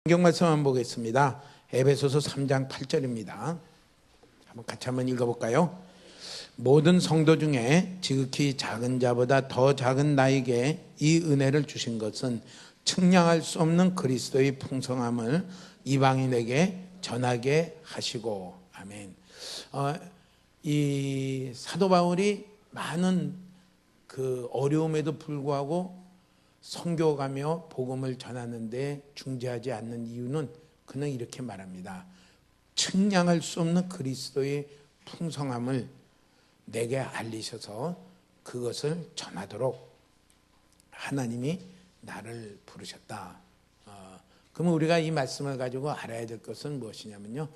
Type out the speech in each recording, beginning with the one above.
성경 말씀 한번 보겠습니다. 에베소서 3장 8절입니다. 같이 한번 읽어볼까요? 모든 성도 중에 지극히 작은 자보다 더 작은 나에게 이 은혜를 주신 것은 측량할 수 없는 그리스도의 풍성함을 이방인에게 전하게 하시고. 아멘. 이 사도 바울이 많은 그 어려움에도 불구하고 선교가며 복음을 전하는데 중재하지 않는 이유는 그는 이렇게 말합니다. 측량할 수 없는 그리스도의 풍성함을 내게 알리셔서 그것을 전하도록 하나님이 나를 부르셨다. 그러면 우리가 이 말씀을 가지고 알아야 될 것은 무엇이냐면요,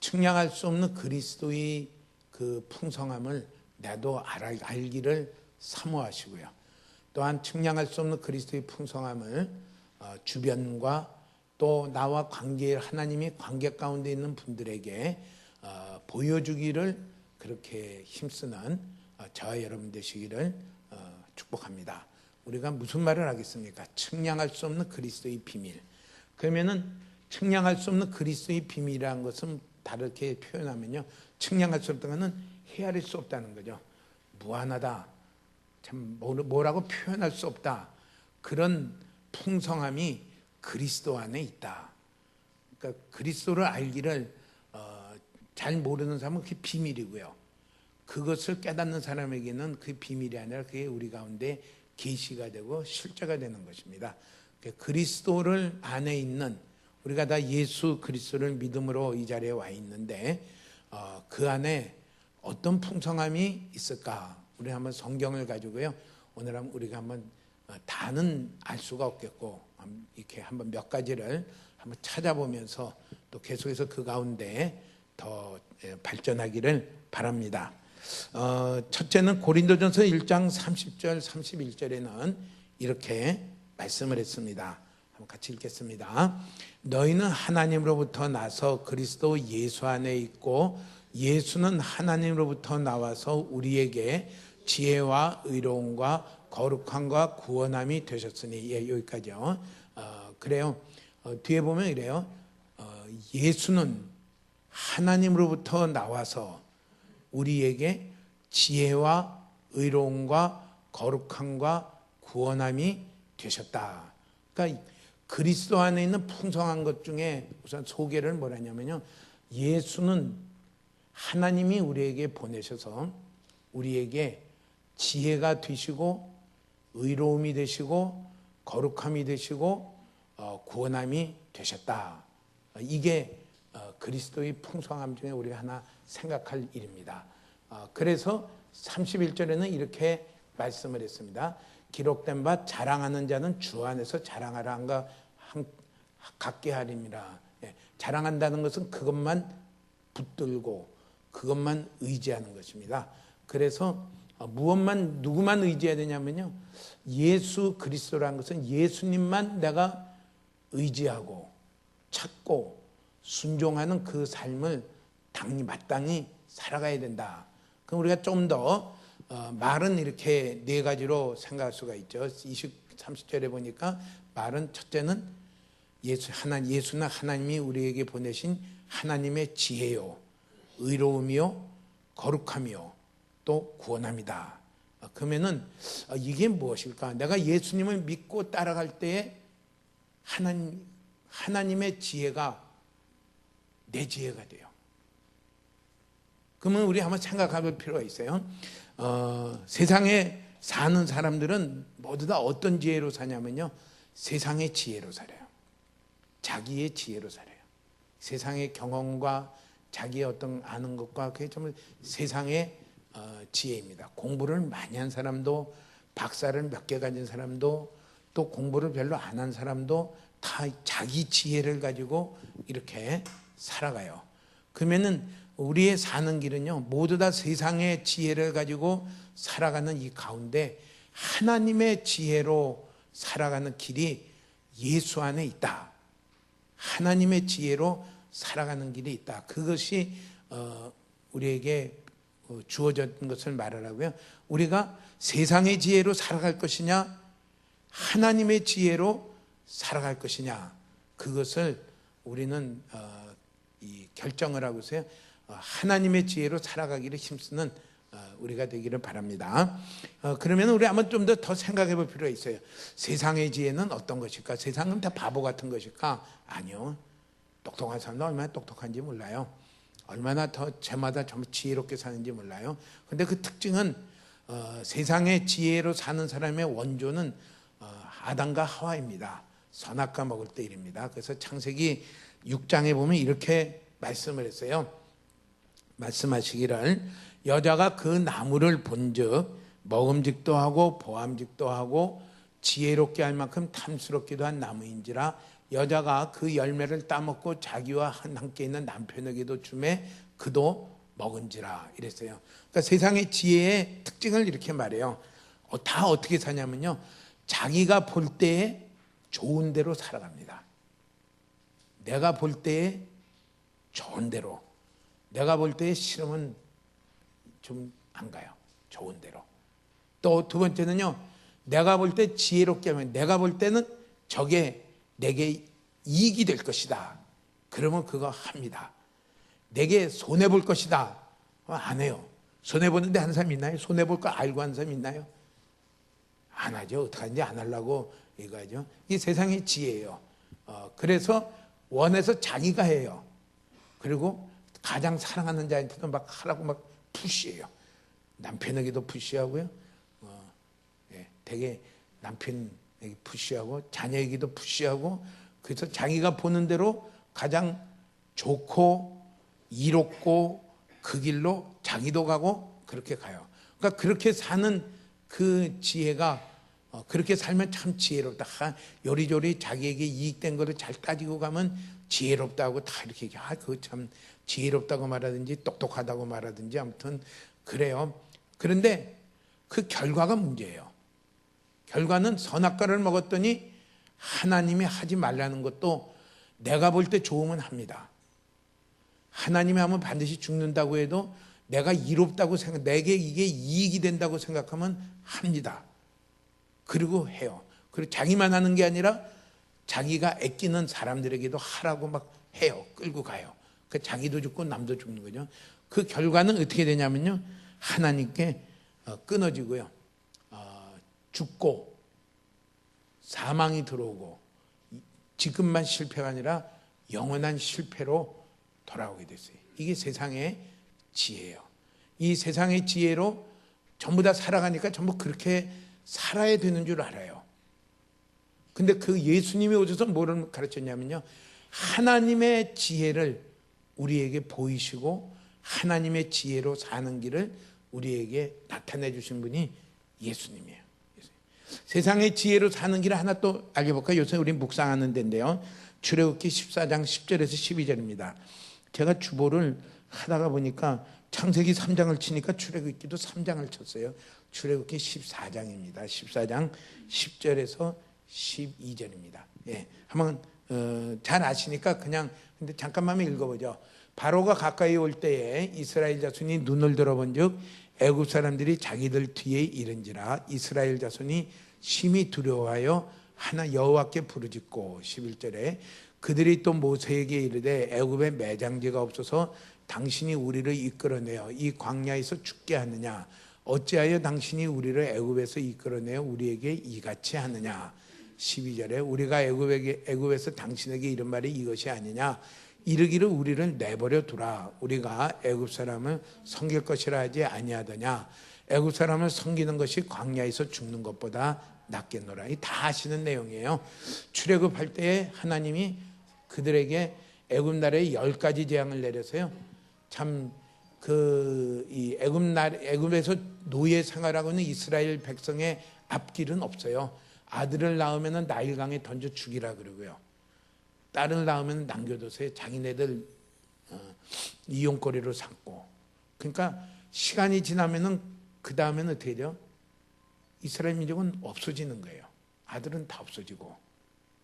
측량할 수 없는 그리스도의 그 풍성함을 나도 알기를 사모하시고요, 또한 측량할 수 없는 그리스도의 풍성함을 주변과 또 나와 하나님이 관계 가운데 있는 분들에게 보여주기를 그렇게 힘쓰는 저와 여러분 되시기를 축복합니다. 우리가 무슨 말을 하겠습니까? 측량할 수 없는 그리스도의 비밀. 그러면은 측량할 수 없는 그리스도의 비밀이라는 것은 다르게 표현하면요, 측량할 수 없다는 것은 헤아릴 수 없다는 거죠. 무한하다, 참 뭐라고 표현할 수 없다. 그런 풍성함이 그리스도 안에 있다. 그러니까 그리스도를 알기를 잘 모르는 사람은 그게 비밀이고요, 그것을 깨닫는 사람에게는 그 비밀이 아니라 그게 우리 가운데 계시가 되고 실제가 되는 것입니다. 그리스도를 안에 있는, 우리가 다 예수 그리스도를 믿음으로 이 자리에 와 있는데 그 안에 어떤 풍성함이 있을까? 우리 한번 성경을 가지고요, 오늘 우리가 한번 다는 알 수가 없겠고 이렇게 한번 몇 가지를 한번 찾아보면서 또 계속해서 그 가운데 더 발전하기를 바랍니다. 첫째는 고린도전서 1장 30절 31절에는 이렇게 말씀을 했습니다. 한번 같이 읽겠습니다. 너희는 하나님으로부터 나서 그리스도 예수 안에 있고 예수는 하나님으로부터 나와서 우리에게 지혜와 의로움과 거룩함과 구원함이 되셨으니. 여기까지요. 그래요. 뒤에 보면 이래요. 예수는 하나님으로부터 나와서 우리에게 지혜와 의로움과 거룩함과 구원함이 되셨다. 그러니까 그리스도 안에 있는 풍성한 것 중에 우선 소개를 뭐라 하냐면요, 예수는 하나님이 우리에게 보내셔서 우리에게 지혜가 되시고 의로움이 되시고 거룩함이 되시고 구원함이 되셨다. 이게 그리스도의 풍성함 중에 우리가 하나 생각할 일입니다. 그래서 31절에는 이렇게 말씀을 했습니다. 기록된 바 자랑하는 자는 주 안에서 자랑하라 한가 갖게 하림이라. 자랑한다는 것은 그것만 붙들고 그것만 의지하는 것입니다. 그래서 누구만 의지해야 되냐면요, 예수 그리스도라는 것은 예수님만 내가 의지하고 찾고 순종하는 그 삶을 마땅히 살아가야 된다. 그럼 우리가 좀 더 말은 이렇게 네 가지로 생각할 수가 있죠. 30절에 보니까 말은 첫째는 예수나 하나님이 우리에게 보내신 하나님의 지혜요, 의로움이요, 거룩함이요, 또 구원함이다. 그러면은 이게 무엇일까? 내가 예수님을 믿고 따라갈 때에 하나님의 지혜가 내 지혜가 돼요. 그러면 우리 한번 생각할 필요가 있어요. 세상에 사는 사람들은 모두 다 어떤 지혜로 사냐면요, 세상의 지혜로 살아요. 자기의 지혜로 살아요. 세상의 경험과 자기의 어떤 아는 것과 그게 정말 세상의 지혜입니다. 공부를 많이 한 사람도, 박사를 몇 개 가진 사람도, 또 공부를 별로 안 한 사람도 다 자기 지혜를 가지고 이렇게 살아가요. 그러면은 우리의 사는 길은요, 모두 다 세상의 지혜를 가지고 살아가는 이 가운데 하나님의 지혜로 살아가는 길이 예수 안에 있다. 하나님의 지혜로 살아가는 길이 있다. 그것이 우리에게 주어진 것을 말하라고요. 우리가 세상의 지혜로 살아갈 것이냐, 하나님의 지혜로 살아갈 것이냐, 그것을 우리는 이 결정을 하고서요 하나님의 지혜로 살아가기를 힘쓰는 우리가 되기를 바랍니다. 그러면 우리 한번 좀 더 생각해 볼 필요가 있어요. 세상의 지혜는 어떤 것일까? 세상은 다 바보 같은 것일까? 아니요. 똑똑한 사람도 얼마나 똑똑한지 몰라요. 얼마나 더 저마다 좀 지혜롭게 사는지 몰라요. 근데 그 특징은 세상의 지혜로 사는 사람의 원조는 아담과 하와입니다. 선악과 먹을 때 일입니다. 그래서 창세기 6장에 보면 이렇게 말씀을 했어요. 말씀하시기를 여자가 그 나무를 본즉 먹음직도 하고 보암직도 하고 지혜롭게 할 만큼 탐스럽기도 한 나무인지라 여자가 그 열매를 따먹고 자기와 함께 있는 남편에게도 주매 그도 먹은지라 이랬어요. 그러니까 세상의 지혜의 특징을 이렇게 말해요. 다 어떻게 사냐면요 자기가 볼 때에 좋은 대로 살아갑니다. 내가 볼 때에 좋은 대로, 내가 볼 때에 싫으면 좀 안 가요. 좋은 대로. 또 두 번째는요 내가 볼 때 지혜롭게 하면 내가 볼 때는 저게 내게 이익이 될 것이다. 그러면 그거 합니다. 내게 손해볼 것이다. 안 해요. 손해보는데 한 사람 있나요? 손해볼 거 알고 한 사람 있나요? 안 하죠. 어떡하는지 안 하려고 이거죠. 이게 세상의 지혜예요. 그래서 원해서 자기가 해요. 그리고 가장 사랑하는 자한테도 막 하라고 막 푸시해요. 남편에게도 푸시하고요. 되게 남편에게 푸시하고 자녀에게도 푸시하고 그래서 자기가 보는 대로 가장 좋고 이롭고 그 길로 자기도 가고 그렇게 가요. 그러니까 그렇게 사는 그 지혜가 그렇게 살면 참 지혜롭다. 요리조리 자기에게 이익된 거를 잘 따지고 가면 지혜롭다고 다 이렇게 그거 참 지혜롭다고 말하든지 똑똑하다고 말하든지 아무튼 그래요. 그런데 그 결과가 문제예요. 결과는 선악과를 먹었더니 하나님이 하지 말라는 것도 내가 볼 때 좋으면 합니다. 하나님이 하면 반드시 죽는다고 해도 내가 이롭다고 생각, 내게 이게 이익이 된다고 생각하면 합니다. 그리고 해요. 그리고 자기만 하는 게 아니라 자기가 아끼는 사람들에게도 하라고 막 해요. 끌고 가요. 그 자기도 죽고 남도 죽는 거죠. 그 결과는 어떻게 되냐면요. 하나님께 끊어지고요. 죽고 사망이 들어오고 지금만 실패가 아니라 영원한 실패로 돌아오게 됐어요. 이게 세상의 지혜예요. 이 세상의 지혜로 전부 다 살아가니까 전부 그렇게 살아야 되는 줄 알아요. 근데 그 예수님이 오셔서 뭐를 가르쳤냐면요. 하나님의 지혜를 우리에게 보이시고 하나님의 지혜로 사는 길을 우리에게 나타내 주신 분이 예수님이에요. 세상의 지혜로 사는 길을 하나 또 알려볼까요? 요새 우리 묵상하는 데인데요. 출애굽기 14장 10절에서 12절입니다. 제가 주보를 하다가 보니까 창세기 3장을 치니까 출애굽기도 3장을 쳤어요. 출애굽기 14장입니다. 14장 10절에서 12절입니다. 예, 한번 잘 아시니까 그냥 근데 잠깐만 읽어보죠. 바로가 가까이 올 때에 이스라엘 자손이 눈을 들어본즉 애굽 사람들이 자기들 뒤에 이른지라 이스라엘 자손이 심히 두려워하여 하나 여호와께 부르짖고 11절에 그들이 또 모세에게 이르되 애굽에 매장지가 없어서 당신이 우리를 이끌어내어 이 광야에서 죽게 하느냐 어찌하여 당신이 우리를 애굽에서 이끌어내어 우리에게 이같이 하느냐 12절에 우리가 애굽에서 당신에게 이른 말이 이것이 아니냐 이르기를 우리를 내버려 두라 우리가 애굽 사람을 섬길 것이라 하지 아니하더냐 애굽 사람을 섬기는 것이 광야에서 죽는 것보다 낫겠노라. 다 아시는 내용이에요. 출애굽할 때에 하나님이 그들에게 애굽 나라에 10가지 재앙을 내려서요. 참 이 애굽에서 노예 생활하고 있는 이스라엘 백성의 앞길은 없어요. 아들을 낳으면 나일강에 던져 죽이라 그러고요. 딸을 낳으면 남겨둬서 자기네들 이용거리로 삼고. 그러니까 시간이 지나면은 그 다음에는 어떻게 돼요? 이스라엘 민족은 없어지는 거예요. 아들은 다 없어지고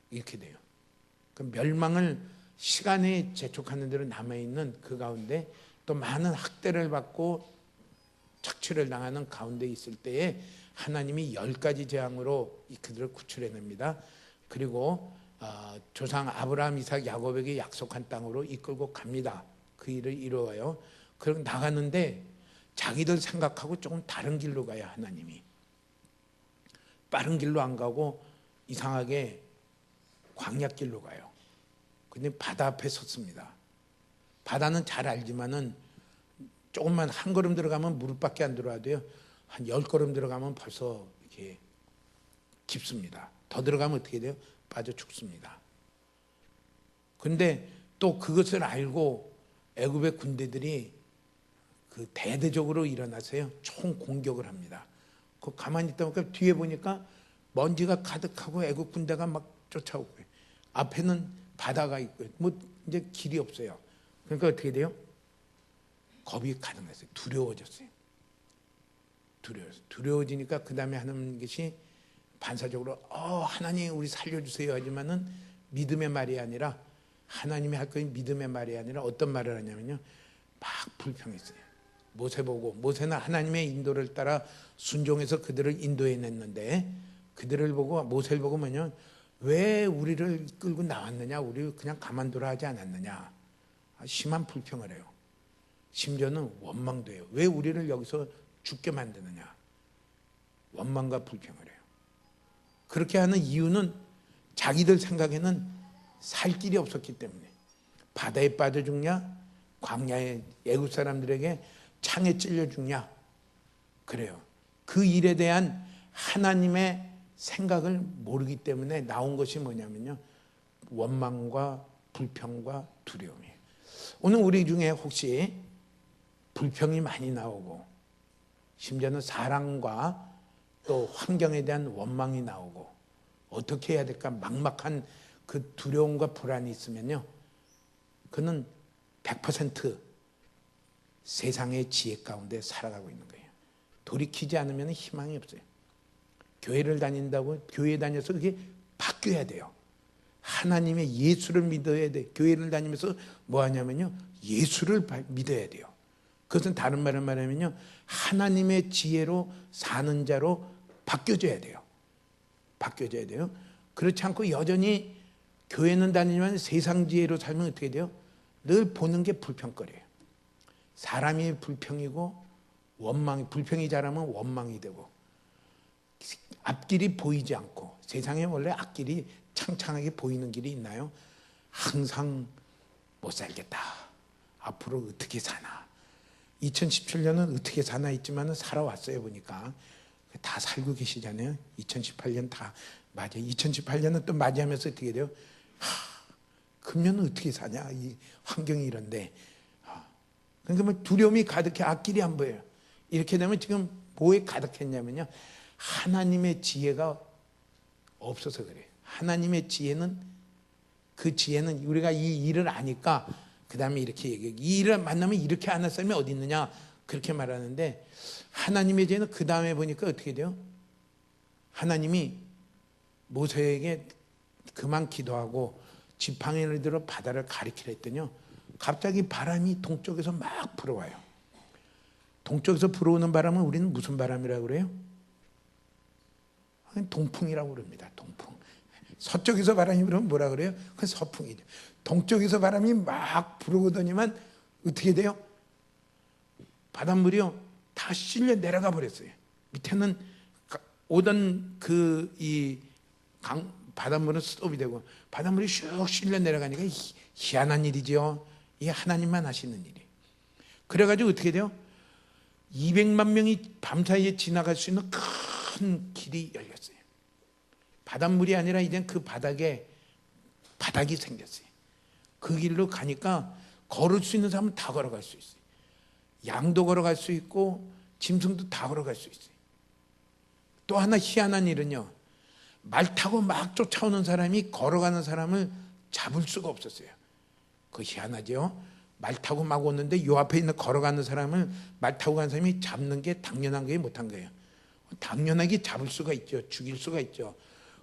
이렇게 돼요. 그 멸망을 시간에 재촉하는 대로 남아있는 그 가운데 또 많은 학대를 받고 착취를 당하는 가운데 있을 때에 하나님이 10가지 재앙으로 그들을 구출해냅니다. 그리고 조상 아브라함, 이삭, 야곱에게 약속한 땅으로 이끌고 갑니다. 그 일을 이루어요. 그럼 나가는데 자기들 생각하고 조금 다른 길로 가요. 하나님이 빠른 길로 안 가고 이상하게 광야길로 가요. 근데 바다 앞에 섰습니다. 바다는 잘 알지만은 조금만 한 걸음 들어가면 무릎밖에 안 들어와도요, 한 10걸음 들어가면 벌써 이렇게 깊습니다. 더 들어가면 어떻게 돼요? 빠져 죽습니다. 근데 또 그것을 알고 애굽의 군대들이 그 대대적으로 일어나서요, 총 공격을 합니다. 그 가만히 있다 보니까 뒤에 보니까 먼지가 가득하고 애굽 군대가 막 쫓아오고, 앞에는 바다가 있고 뭐 이제 길이 없어요. 그러니까 어떻게 돼요? 겁이 가득했어요. 두려워졌어요. 두려워지니까 그 다음에 하는 것이 반사적으로 하나님 우리 살려주세요 하지만은 믿음의 말이 아니라, 하나님이 할 것이 믿음의 말이 아니라 어떤 말을 하냐면요, 막 불평했어요. 모세 보고, 모세는 하나님의 인도를 따라 순종해서 그들을 인도해냈는데, 그들을 보고, 모세를 보고 뭐냐, 왜 우리를 끌고 나왔느냐, 우리 그냥 가만두라 하지 않았느냐, 심한 불평을 해요. 심지어는 원망도 해요. 왜 우리를 여기서 죽게 만드느냐, 원망과 불평을 해요. 그렇게 하는 이유는 자기들 생각에는 살 길이 없었기 때문에, 바다에 빠져 죽냐, 광야에 애굽 사람들에게 창에 찔려 죽냐, 그래요. 그 일에 대한 하나님의 생각을 모르기 때문에 나온 것이 뭐냐면요, 원망과 불평과 두려움이에요. 오늘 우리 중에 혹시 불평이 많이 나오고, 심지어는 사랑과 또 환경에 대한 원망이 나오고, 어떻게 해야 될까 막막한 그 두려움과 불안이 있으면요, 그는 100% 세상의 지혜 가운데 살아가고 있는 거예요. 돌이키지 않으면 희망이 없어요. 교회를 다닌다고, 교회 다녀서 그게 바뀌어야 돼요. 하나님의 예수를 믿어야 돼. 교회를 다니면서 뭐 하냐면요, 예수를 믿어야 돼요. 그것은 다른 말을 말하면요, 하나님의 지혜로 사는 자로 바뀌어져야 돼요. 바뀌어져야 돼요. 그렇지 않고 여전히 교회는 다니지만 세상 지혜로 살면 어떻게 돼요? 늘 보는 게 불평거려요. 사람이 불평이고, 불평이 자라면 원망이 되고, 앞길이 보이지 않고, 세상에 원래 앞길이 창창하게 보이는 길이 있나요? 항상 못 살겠다, 앞으로 어떻게 사나, 2017년은 어떻게 사나 있지만 살아왔어요. 보니까 다 살고 계시잖아요. 2018년 다 맞아요. 2018년은 또 맞이하면서 어떻게 돼요? 금년은 어떻게 사냐, 이 환경이 이런데. 그러니까 뭐 두려움이 가득해, 앞길이 안 보여요. 이렇게 되면 지금 뭐에 가득했냐면요, 하나님의 지혜가 없어서 그래요. 하나님의 지혜는, 그 지혜는 우리가 이 일을 아니까 그 다음에 이렇게 얘기해요. 이 일을 만나면 이렇게 안 할 사람이 어디 있느냐, 그렇게 말하는데, 하나님의 지혜는 그 다음에 보니까 어떻게 돼요? 하나님이 모세에게 그만 기도하고 지팡이를 들어 바다를 가리키려 했더니요, 갑자기 바람이 동쪽에서 막 불어와요. 동쪽에서 불어오는 바람은 우리는 무슨 바람이라고 그래요? 동풍이라고 그럽니다. 동풍. 서쪽에서 바람이 불으면 뭐라 그래요? 그건 서풍이죠. 동쪽에서 바람이 막 불어오더니만 어떻게 돼요? 바닷물이요, 다 실려 내려가 버렸어요. 밑에는 오던 바닷물은 스톱이 되고, 바닷물이 슉 실려 내려가니까 희한한 일이죠. 이게 하나님만 하시는 일이. 그래가지고 어떻게 돼요? 200만 명이 밤사이에 지나갈 수 있는 큰 길이 열렸어요. 바닷물이 아니라 이제 그 바닥에 바닥이 생겼어요. 그 길로 가니까 걸을 수 있는 사람은 다 걸어갈 수 있어요. 양도 걸어갈 수 있고 짐승도 다 걸어갈 수 있어요. 또 하나 희한한 일은요, 말 타고 막 쫓아오는 사람이 걸어가는 사람을 잡을 수가 없었어요. 그거 희한하죠. 말 타고 막 오는데 요 앞에 있는 걸어가는 사람을 말 타고 간 사람이 잡는 게 당연한 거예요, 못한 거예요? 당연하게 잡을 수가 있죠. 죽일 수가 있죠.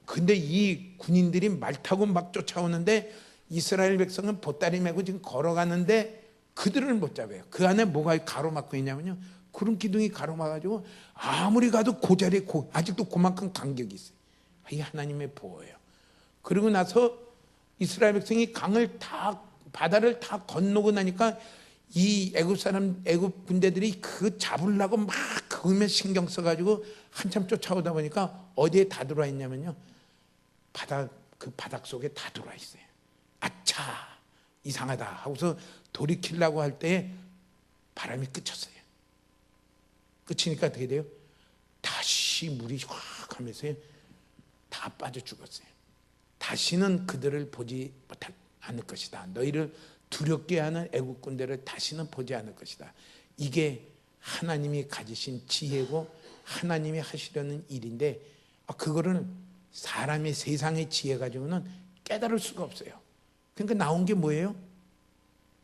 근데 이 군인들이 말 타고 막 쫓아오는데 이스라엘 백성은 보따리 메고 지금 걸어가는데 그들을 못 잡아요. 그 안에 뭐가 가로막고 있냐면요, 구름 기둥이 가로막아가지고 아무리 가도 그 자리에 아직도 그만큼 간격이 있어요. 이게 하나님의 보호예요. 그러고 나서 이스라엘 백성이 바다를 다 건너고 나니까 이 애굽 군대들이 그 잡으려고 막 그으면 신경 써가지고 한참 쫓아오다 보니까 어디에 다 들어와 있냐면요, 그 바닥 속에 다 들어와 있어요. 아차, 이상하다 하고서 돌이키려고 할 때 바람이 그쳤어요. 그치니까 어떻게 돼요? 다시 물이 확 하면서 다 빠져 죽었어요. 다시는 그들을 보지 않을 것이다. 너희를 두렵게 하는 애국 군대를 다시는 보지 않을 것이다. 이게 하나님이 가지신 지혜고 하나님이 하시려는 일인데, 그거를 사람의 세상의 지혜 가지고는 깨달을 수가 없어요. 그러니까 나온 게 뭐예요?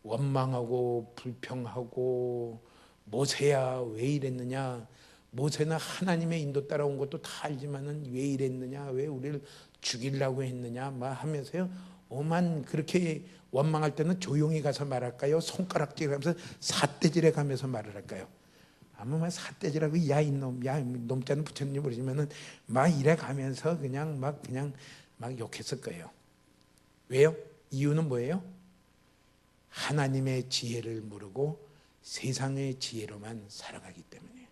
원망하고 불평하고, 모세야 왜 이랬느냐, 모세는 하나님의 인도 따라온 것도 다 알지만은 왜 이랬느냐, 왜 우리를 죽이려고 했느냐 막 하면서요, 오만 그렇게 원망할 때는 조용히 가서 말할까요? 손가락질하면서 삿대질해 가면서 말을 할까요? 아무 말 삿대질하고 야 이놈, 야 놈자는 붙였는지 모르지만은 막 이래 가면서 그냥 막 욕했을 거예요. 왜요? 이유는 뭐예요? 하나님의 지혜를 모르고 세상의 지혜로만 살아가기 때문에.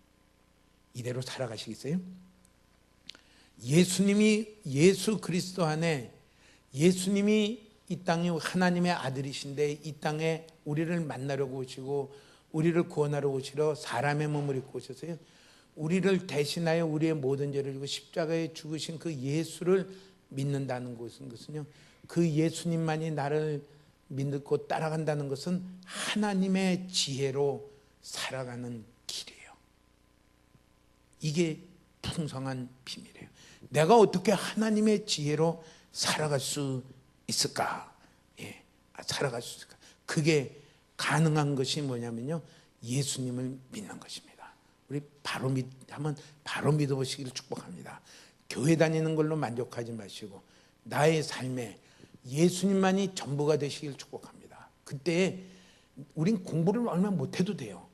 이대로 살아가시겠어요? 예수 그리스도 안에, 예수님이 이 땅에 하나님의 아들이신데 이 땅에 우리를 만나려고 오시고 우리를 구원하러 오시러 사람의 몸을 입고 오셨어요. 우리를 대신하여 우리의 모든 죄를 지고 십자가에 죽으신 그 예수를 믿는다는 것은요, 그 예수님만이 나를 믿고 따라간다는 것은 하나님의 지혜로 살아가는 길이에요. 이게 풍성한 비밀이에요. 내가 어떻게 하나님의 지혜로 살아갈 수 있을까? 살아갈 수 있을까? 그게 가능한 것이 뭐냐면요, 예수님을 믿는 것입니다. 우리 한번 바로 믿어보시기를 축복합니다. 교회 다니는 걸로 만족하지 마시고 나의 삶에 예수님만이 전부가 되시길 축복합니다. 그때 우린 공부를 얼마 못해도 돼요.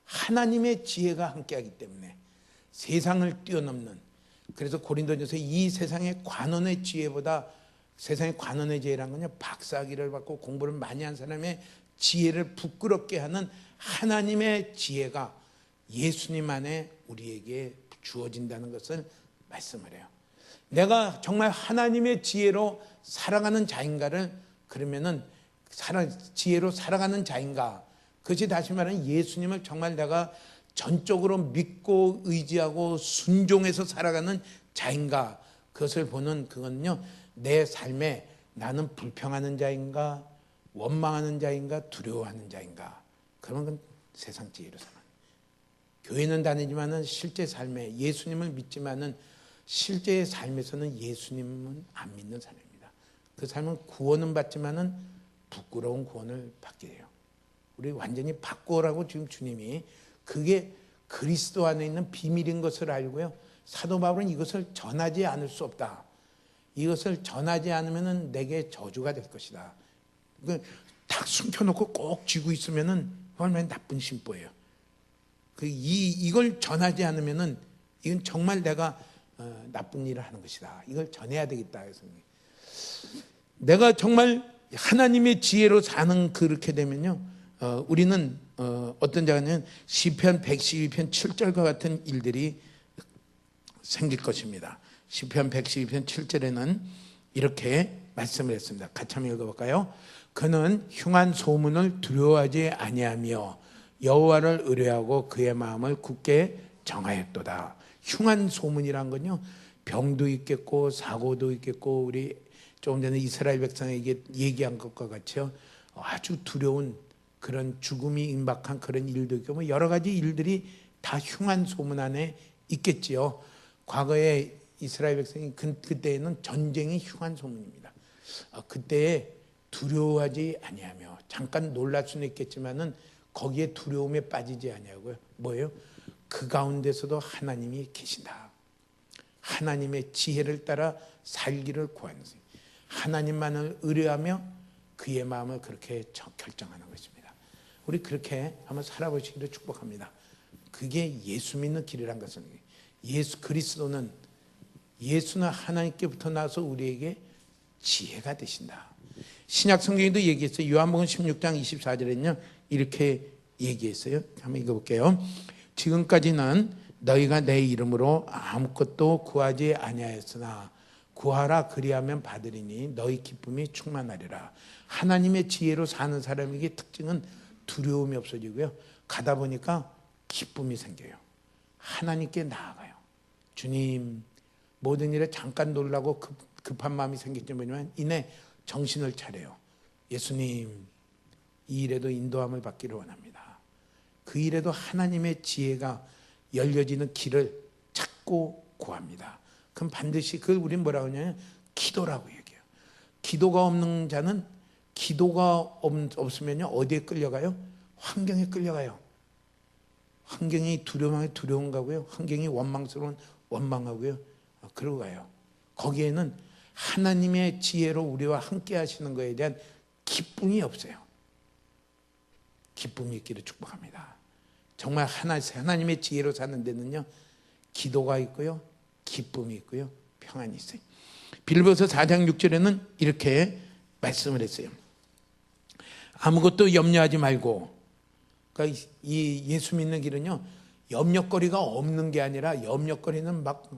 하나님의 지혜가 함께하기 때문에 세상을 뛰어넘는, 그래서 고린도전서 이 세상의 관원의 지혜보다, 세상의 관원의 지혜란 건요, 박사학위를 받고 공부를 많이 한 사람의 지혜를 부끄럽게 하는 하나님의 지혜가 예수님 안에 우리에게 주어진다는 것을 말씀을 해요. 내가 정말 하나님의 지혜로 살아가는 자인가를, 그러면은 지혜로 살아가는 자인가, 그것이 다시 말하면 예수님을 정말 내가 전적으로 믿고 의지하고 순종해서 살아가는 자인가, 그것을 보는, 그건요, 내 삶에 나는 불평하는 자인가, 원망하는 자인가, 두려워하는 자인가, 그런 건 세상 지혜로 살아가는. 교회는 다니지만은 실제 삶에 예수님을 믿지만은 실제의 삶에서는 예수님은 안 믿는 사람입니다. 그 삶은 구원은 받지만은 부끄러운 구원을 받게 돼요. 우리 완전히 바꾸라고 지금 주님이, 그게 그리스도 안에 있는 비밀인 것을 알고요, 사도 바울은 이것을 전하지 않을 수 없다. 이것을 전하지 않으면 내게 저주가 될 것이다. 딱 숨겨놓고 꼭 쥐고 있으면 얼마나 나쁜 심보예요. 이걸 전하지 않으면 이건 정말 내가 나쁜 일을 하는 것이다. 이걸 전해야 되겠다. 그래서 내가 정말 하나님의 지혜로 사는, 그렇게 되면요, 우리는 어떤 자는 시편 112편 7절과 같은 일들이 생길 것입니다. 시편 112편 7절에는 이렇게 말씀을 했습니다. 같이 한번 읽어볼까요? 그는 흉한 소문을 두려워하지 아니하며 여호와를 의뢰하고 그의 마음을 굳게 정하였도다. 흉한 소문이란 건요, 병도 있겠고 사고도 있겠고, 우리 조금 전에 이스라엘 백성에게 얘기한 것과 같이요, 아주 두려운 그런 죽음이 임박한 그런 일도 있고, 뭐 여러 가지 일들이 다 흉한 소문 안에 있겠지요. 과거에 이스라엘 백성이 그때에는 전쟁이 흉한 소문입니다. 그때에 두려워하지 아니하며, 잠깐 놀랄 수는 있겠지만은 거기에 두려움에 빠지지 아니하고요, 뭐예요? 그 가운데서도 하나님이 계신다. 하나님의 지혜를 따라 살기를 구하는 것입니다. 하나님만을 의뢰하며 그의 마음을 그렇게 결정하는 것입니다. 우리 그렇게 한번 살아보시기를 축복합니다. 그게 예수 믿는 길이란 것은, 예수는 하나님께부터 나서 우리에게 지혜가 되신다. 신약 성경에도 얘기했어요. 요한복음 16장 24절에는요 이렇게 얘기했어요. 한번 읽어볼게요. 지금까지는 너희가 내 이름으로 아무것도 구하지 아니하였으나 구하라 그리하면 받으리니 너희 기쁨이 충만하리라. 하나님의 지혜로 사는 사람에게 특징은 두려움이 없어지고요, 가다 보니까 기쁨이 생겨요. 하나님께 나아가요. 주님, 모든 일에 잠깐 놀라고 급한 마음이 생겼지만 이내 정신을 차려요. 예수님, 이 일에도 인도함을 받기를 원합니다. 그 일에도 하나님의 지혜가 열려지는 길을 찾고 구합니다. 그럼 반드시 그걸 우리는 뭐라고 하냐면 기도라고 얘기해요. 기도가 없는 자는, 기도가 없으면요 어디에 끌려가요? 환경에 끌려가요. 환경이 두려운 거고요, 환경이 원망스러운 원망하고요, 그러고 가요. 거기에는 하나님의 지혜로 우리와 함께 하시는 것에 대한 기쁨이 없어요. 기쁨이 있기를 축복합니다. 정말 하나님의 지혜로 사는 데는요 기도가 있고요, 기쁨이 있고요, 평안이 있어요. 빌립보서 4장 6절에는 이렇게 말씀을 했어요. 아무것도 염려하지 말고, 그러니까 이 예수 믿는 길은요 염려거리가 없는 게 아니라 염려거리는 막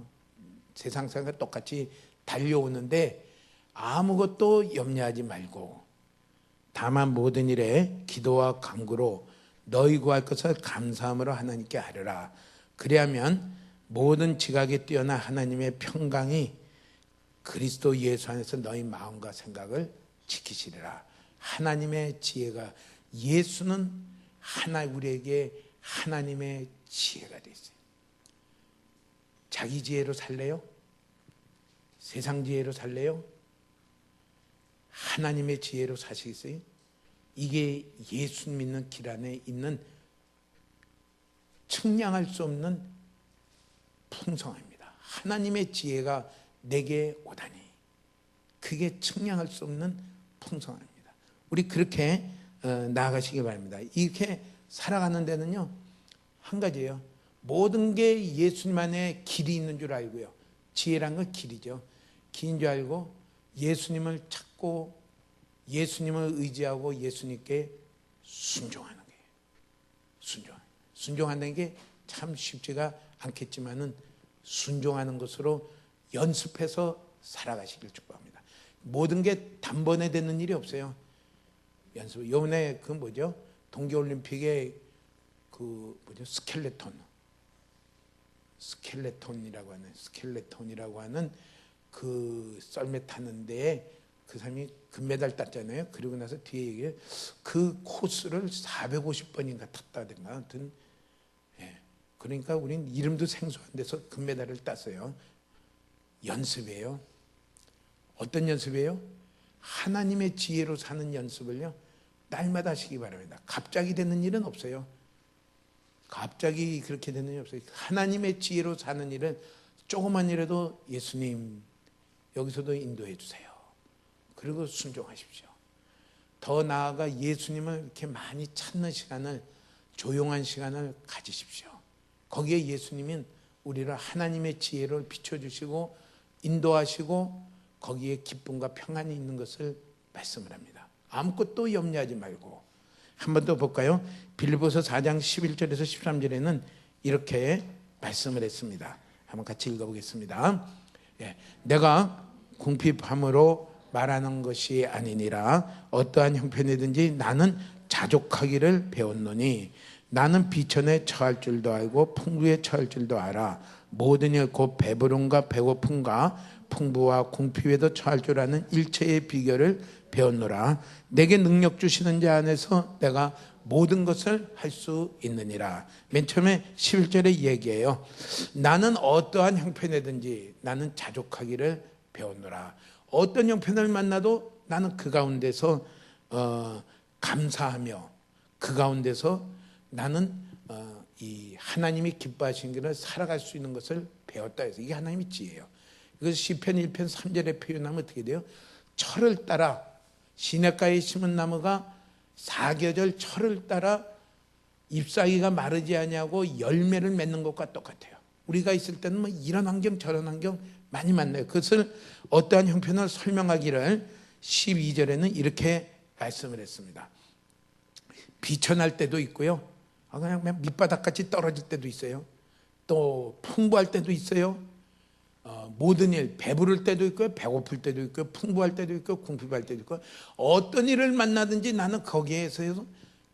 세상 사람과 똑같이 달려오는데, 아무것도 염려하지 말고 다만 모든 일에 기도와 간구로 너희 구할 것을 감사함으로 하나님께 아뢰라. 그리하면 모든 지각에 뛰어난 하나님의 평강이 그리스도 예수 안에서 너희 마음과 생각을 지키시리라. 하나님의 지혜가, 예수는 우리에게 하나님의 지혜가 되어 있어요. 자기 지혜로 살래요? 세상 지혜로 살래요? 하나님의 지혜로 사시겠어요? 이게 예수 믿는 길 안에 있는 측량할 수 없는 풍성함입니다. 하나님의 지혜가 내게 오다니, 그게 측량할 수 없는 풍성함입니다. 우리 그렇게 나아가시기 바랍니다. 이렇게 살아가는 데는요 한 가지예요. 모든 게 예수님 안에 길이 있는 줄 알고요, 지혜란 건 길이죠. 길인 줄 알고 예수님을 찾고 예수님을 의지하고 예수님께 순종하는 거예요. 순종하는 게 참 쉽지가 않겠지만은 순종하는 것으로 연습해서 살아가시길 축복합니다. 모든 게 단번에 되는 일이 없어요. 연습. 요번에 그 뭐죠? 동계올림픽에 그 뭐죠? 스켈레톤이라고 하는 그 썰매 타는데 그 사람이 금메달 땄잖아요. 그리고 나서 뒤에 얘기해, 그 코스를 450번인가 탔다든가 하여튼, 그러니까 우린 이름도 생소한 데서 금메달을 땄어요. 연습이에요. 어떤 연습이에요? 하나님의 지혜로 사는 연습을요 날마다 하시기 바랍니다. 갑자기 되는 일은 없어요. 갑자기 그렇게 되는 일은 없어요. 하나님의 지혜로 사는 일은 조그만 일에도 예수님 여기서도 인도해 주세요. 그리고 순종하십시오. 더 나아가 예수님을 이렇게 많이 찾는 시간을, 조용한 시간을 가지십시오. 거기에 예수님은 우리를 하나님의 지혜를 비춰주시고 인도하시고 거기에 기쁨과 평안이 있는 것을 말씀을 합니다. 아무것도 염려하지 말고. 한 번 더 볼까요? 빌립보서 4장 11절에서 13절에는 이렇게 말씀을 했습니다. 한번 같이 읽어보겠습니다. 내가 궁핍함으로 말하는 것이 아니니라. 어떠한 형편이든지 나는 자족하기를 배웠노니 나는 비천에 처할 줄도 알고 풍부에 처할 줄도 알아. 모든 일 곧 배부름과 배고픔과 풍부와 궁핍에도 처할 줄 아는 일체의 비결을 배웠노라. 내게 능력 주시는 자 안에서 내가 모든 것을 할 수 있느니라. 맨 처음에 11절에 얘기해요. 나는 어떠한 형편이든지 나는 자족하기를 배웠노라. 어떤 형편을 만나도 나는 그 가운데서 감사하며 그 가운데서 나는 이 하나님이 기뻐하시는 길을 살아갈 수 있는 것을 배웠다 해서 이게 하나님의 지혜예요. 이것을 시편 1편 3절에 표현하면 어떻게 돼요? 철을 따라, 시냇가에 심은 나무가 사계절 철을 따라 잎사귀가 마르지 아니하고 열매를 맺는 것과 똑같아요. 우리가 있을 때는 뭐 이런 환경 저런 환경 많이 만나요. 그것을 어떠한 형편을 설명하기를 12절에는 이렇게 말씀을 했습니다. 비천할 때도 있고요, 그냥 밑바닥같이 떨어질 때도 있어요. 또 풍부할 때도 있어요. 모든 일, 배부를 때도 있고요, 배고플 때도 있고요, 풍부할 때도 있고 궁핍할 때도 있고, 어떤 일을 만나든지 나는 거기에서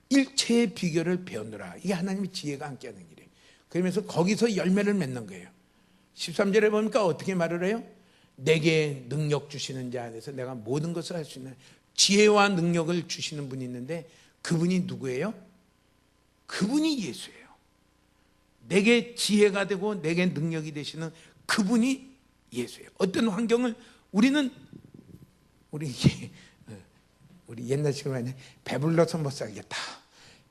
일체의 비결을 배우느라. 이게 하나님의 지혜가 함께하는 길이에요. 그러면서 거기서 열매를 맺는 거예요. 13절에 보니까 어떻게 말을 해요? 내게 능력 주시는 자 안에서 내가 모든 것을 할 수 있는, 지혜와 능력을 주시는 분이 있는데 그분이 누구예요? 그분이 예수예요. 내게 지혜가 되고 내게 능력이 되시는 그분이 예수예요. 어떤 환경을 우리 옛날식으로 하면 배불러서 못 살겠다,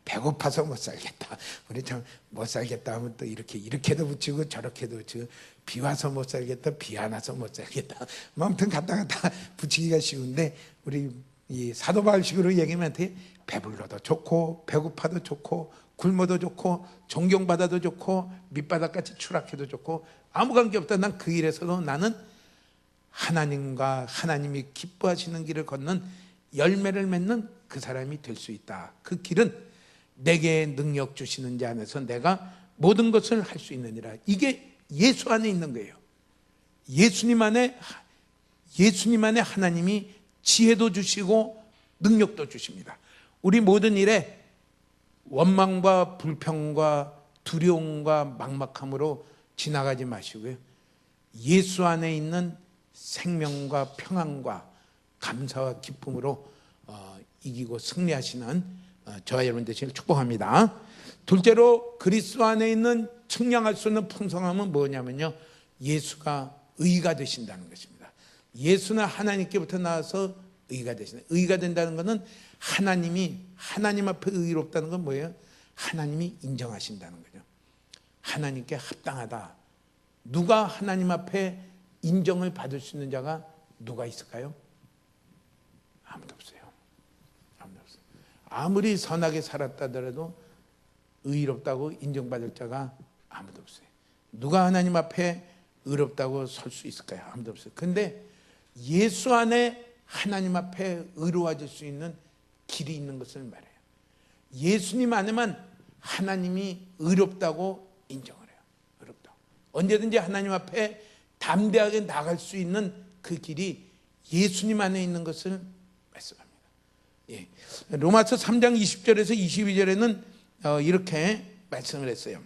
배고파서 못 살겠다, 우리 참 못 살겠다 하면 또 이렇게도 붙이고 저렇게도 붙이고, 비 와서 못 살겠다, 비 안 와서 못 살겠다, 아무튼 갖다가 다 붙이기가 쉬운데, 우리 이 사도 바울식으로 얘기하면 어떻게? 배불러도 좋고 배고파도 좋고 굶어도 좋고 존경받아도 좋고 밑바닥같이 추락해도 좋고 아무 관계없다. 난 그 일에서도 나는 하나님과 하나님이 기뻐하시는 길을 걷는, 열매를 맺는 그 사람이 될 수 있다. 그 길은 내게 능력 주시는 자 안에서 내가 모든 것을 할 수 있느니라. 이게 예수 안에 있는 거예요. 예수님 안에 하나님이 지혜도 주시고 능력도 주십니다. 우리 모든 일에 원망과 불평과 두려움과 막막함으로 지나가지 마시고요, 예수 안에 있는 생명과 평안과 감사와 기쁨으로 이기고 승리하시는 저와 여러분 되시길 축복합니다. 둘째로 그리스도 안에 있는 측량할 수 없는 풍성함은 뭐냐면요, 예수가 의가 되신다는 것입니다. 예수는 하나님께부터 나와서 의가 되신다. 의가 된다는 것은 하나님 앞에 의롭다는 건 뭐예요? 하나님이 인정하신다는 거죠. 하나님께 합당하다. 누가 하나님 앞에 인정을 받을 수 있는 자가 누가 있을까요? 아무도 없어요. 아무도 없어요. 아무리 선하게 살았다 하더라도 의롭다고 인정받을 자가 아무도 없어요. 누가 하나님 앞에 의롭다고 설 수 있을까요? 아무도 없어요. 그런데 예수 안에 하나님 앞에 의로워질 수 있는 길이 있는 것을 말해요. 예수님 안에만 하나님이 의롭다고 인정을 해요. 의롭다고. 언제든지 하나님 앞에 담대하게 나갈 수 있는 그 길이 예수님 안에 있는 것을 말씀합니다. 예. 로마서 3장 20절에서 22절에는 이렇게 말씀을 했어요.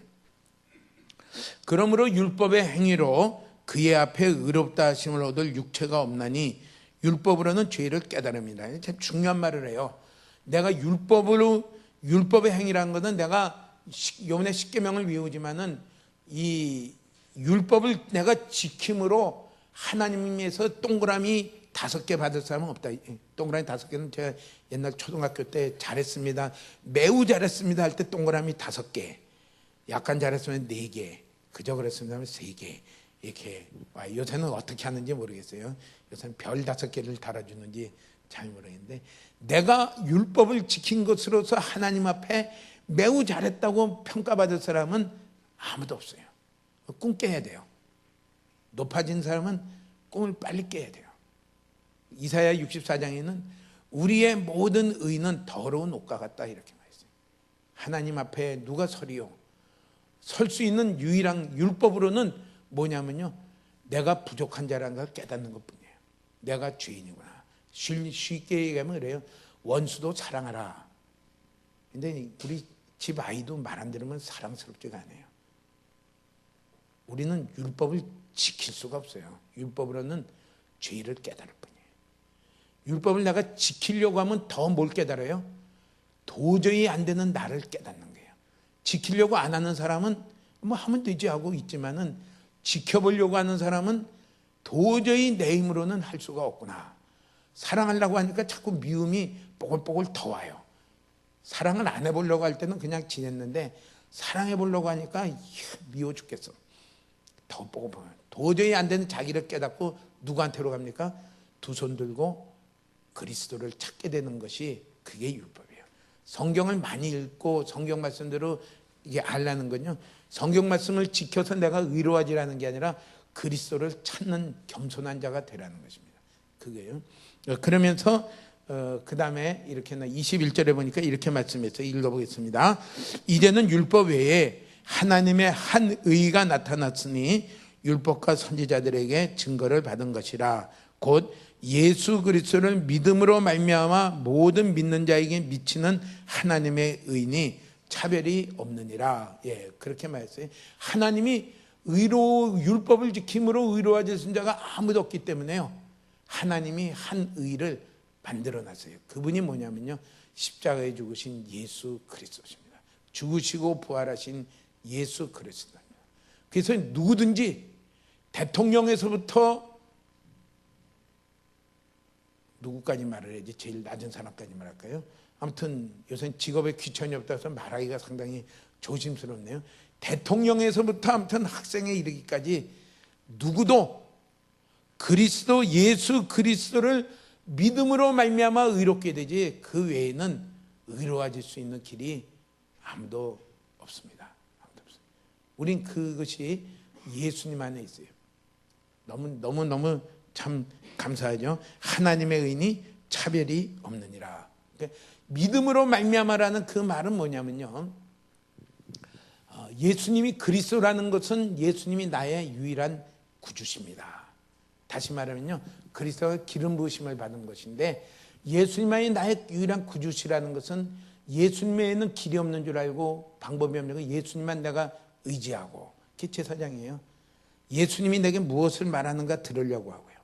그러므로 율법의 행위로 그의 앞에 의롭다 하심을 얻을 육체가 없나니 율법으로는 죄를 깨달음이다. 참 중요한 말을 해요. 내가 율법의 행위라는 것은, 내가 이번에 십계명을 외우지만은 이 율법을 내가 지킴으로 하나님에서 동그라미 5개 받을 사람은 없다. 동그라미 5개는 제가 옛날 초등학교 때 잘했습니다, 매우 잘했습니다 할 때 동그라미 5개, 약간 잘했으면 4개, 그저 그랬으면 3개, 이렇게. 요새는 어떻게 하는지 모르겠어요. 요새는 별 5개를 달아주는지 잘 모르겠는데, 내가 율법을 지킨 것으로서 하나님 앞에 매우 잘했다고 평가받을 사람은 아무도 없어요. 꿈 깨야 돼요. 높아진 사람은 꿈을 빨리 깨야 돼요. 이사야 64장에는 우리의 모든 의는 더러운 옷과 같다, 이렇게 말했어요. 하나님 앞에 누가 서리요? 설 수 있는 유일한 율법으로는 뭐냐면요, 내가 부족한 자라는 걸 깨닫는 것뿐이에요. 내가 죄인이구나. 쉽게 얘기하면 그래요. 원수도 사랑하라. 근데 우리 집 아이도 말 안 들으면 사랑스럽지가 않아요. 우리는 율법을 지킬 수가 없어요. 율법으로는 죄를 깨달을 뿐이에요. 율법을 내가 지키려고 하면 더 뭘 깨달아요? 도저히 안 되는 나를 깨닫는 거예요. 지키려고 안 하는 사람은 뭐 하면 되지 하고 있지만은, 지켜보려고 하는 사람은 도저히 내 힘으로는 할 수가 없구나. 사랑하려고 하니까 자꾸 미움이 뽀글뽀글 더 와요. 사랑을 안 해보려고 할 때는 그냥 지냈는데, 사랑해보려고 하니까 미워 죽겠어. 더 뽀글뽀글. 도저히 안 되는 자기를 깨닫고 누구한테로 갑니까? 두 손 들고 그리스도를 찾게 되는 것이, 그게 율법이에요. 성경을 많이 읽고 성경 말씀대로 이게 알라는 건요, 성경 말씀을 지켜서 내가 의로워지라는 게 아니라 그리스도를 찾는 겸손한 자가 되라는 것입니다. 그게요. 그러면서 그 다음에 이렇게 21절에 보니까 이렇게 말씀해서 읽어보겠습니다. 이제는 율법 외에 하나님의 한 의가 나타났으니 율법과 선지자들에게 증거를 받은 것이라. 곧 예수 그리스도를 믿음으로 말미암아 모든 믿는 자에게 미치는 하나님의 의니 차별이 없느니라. 예, 그렇게 말했어요. 하나님이 율법을 지킴으로 의로워지신 자가 아무도 없기 때문에요. 하나님이 한 의를 만들어 놨어요. 그분이 뭐냐면요, 십자가에 죽으신 예수 그리스도십니다. 죽으시고 부활하신 예수 그리스도입니다. 그래서 누구든지 대통령에서부터 누구까지 말을 해야지? 제일 낮은 사람까지 말할까요? 아무튼 요새 직업에 귀천이 없다서 말하기가 상당히 조심스럽네요. 대통령에서부터 아무튼 학생에 이르기까지 누구도 그리스도 예수 그리스도를 믿음으로 말미암아 의롭게 되지 그 외에는 의로워질 수 있는 길이 아무도 없습니다. 아무도 없어요. 우린 그것이 예수님 안에 있어요. 너무 참 감사하죠. 하나님의 의니 차별이 없느니라. 그러니까 믿음으로 말미암아라는 그 말은 뭐냐면요, 예수님이 그리스도라는 것은 예수님이 나의 유일한 구주십니다. 다시 말하면요, 그리스도가 기름 부으심을 받은 것인데 예수님만이 나의 유일한 구주시라는 것은 예수님 외에는 길이 없는 줄 알고 방법이 없는 거, 예수님만 내가 의지하고, 그게 제사장이에요. 예수님이 내게 무엇을 말하는가 들으려고 하고요,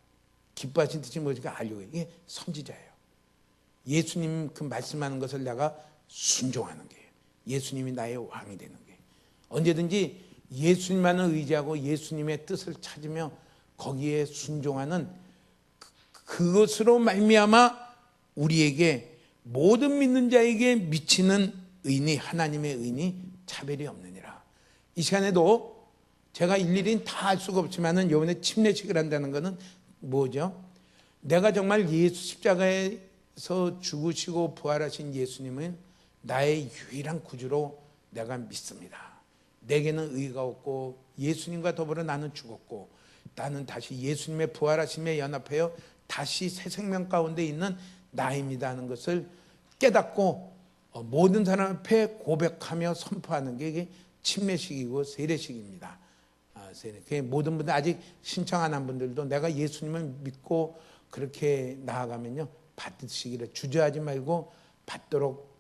기뻐하신 뜻이 무엇인가 알려고 해요. 이게 선지자예요. 예수님 그 말씀하는 것을 내가 순종하는 게 예수님이 나의 왕이 되는 게, 언제든지 예수님만을 의지하고 예수님의 뜻을 찾으며 거기에 순종하는 그것으로 말미암아 우리에게 모든 믿는 자에게 미치는 의니, 하나님의 의니 차별이 없느니라. 이 시간에도 제가 일일이 다 알 수가 없지만은 이번에 침례식을 한다는 것은 뭐죠? 내가 정말 예수 십자가에서 죽으시고 부활하신 예수님은 나의 유일한 구주로 내가 믿습니다. 내게는 의가 없고 예수님과 더불어 나는 죽었고 나는 다시 예수님의 부활하심에 연합하여 다시 새 생명 가운데 있는 나입니다 하는 것을 깨닫고 모든 사람 앞에 고백하며 선포하는 게 이게 침례식이고 세례식입니다. 모든 분들 아직 신청 안 한 분들도 내가 예수님을 믿고 그렇게 나아가면요, 받으시기를 주저하지 말고 받도록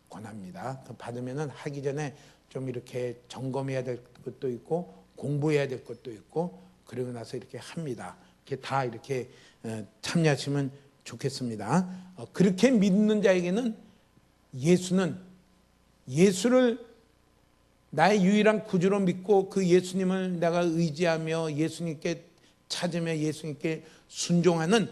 권합니다. 받으면은 하기 전에 좀 이렇게 점검해야 될 것도 있고 공부해야 될 것도 있고 그러고 나서 이렇게 합니다. 이렇게 다 이렇게 참여하시면 좋겠습니다. 그렇게 믿는 자에게는 예수를 나의 유일한 구주로 믿고 그 예수님을 내가 의지하며 예수님께 찾으며 예수님께 순종하는,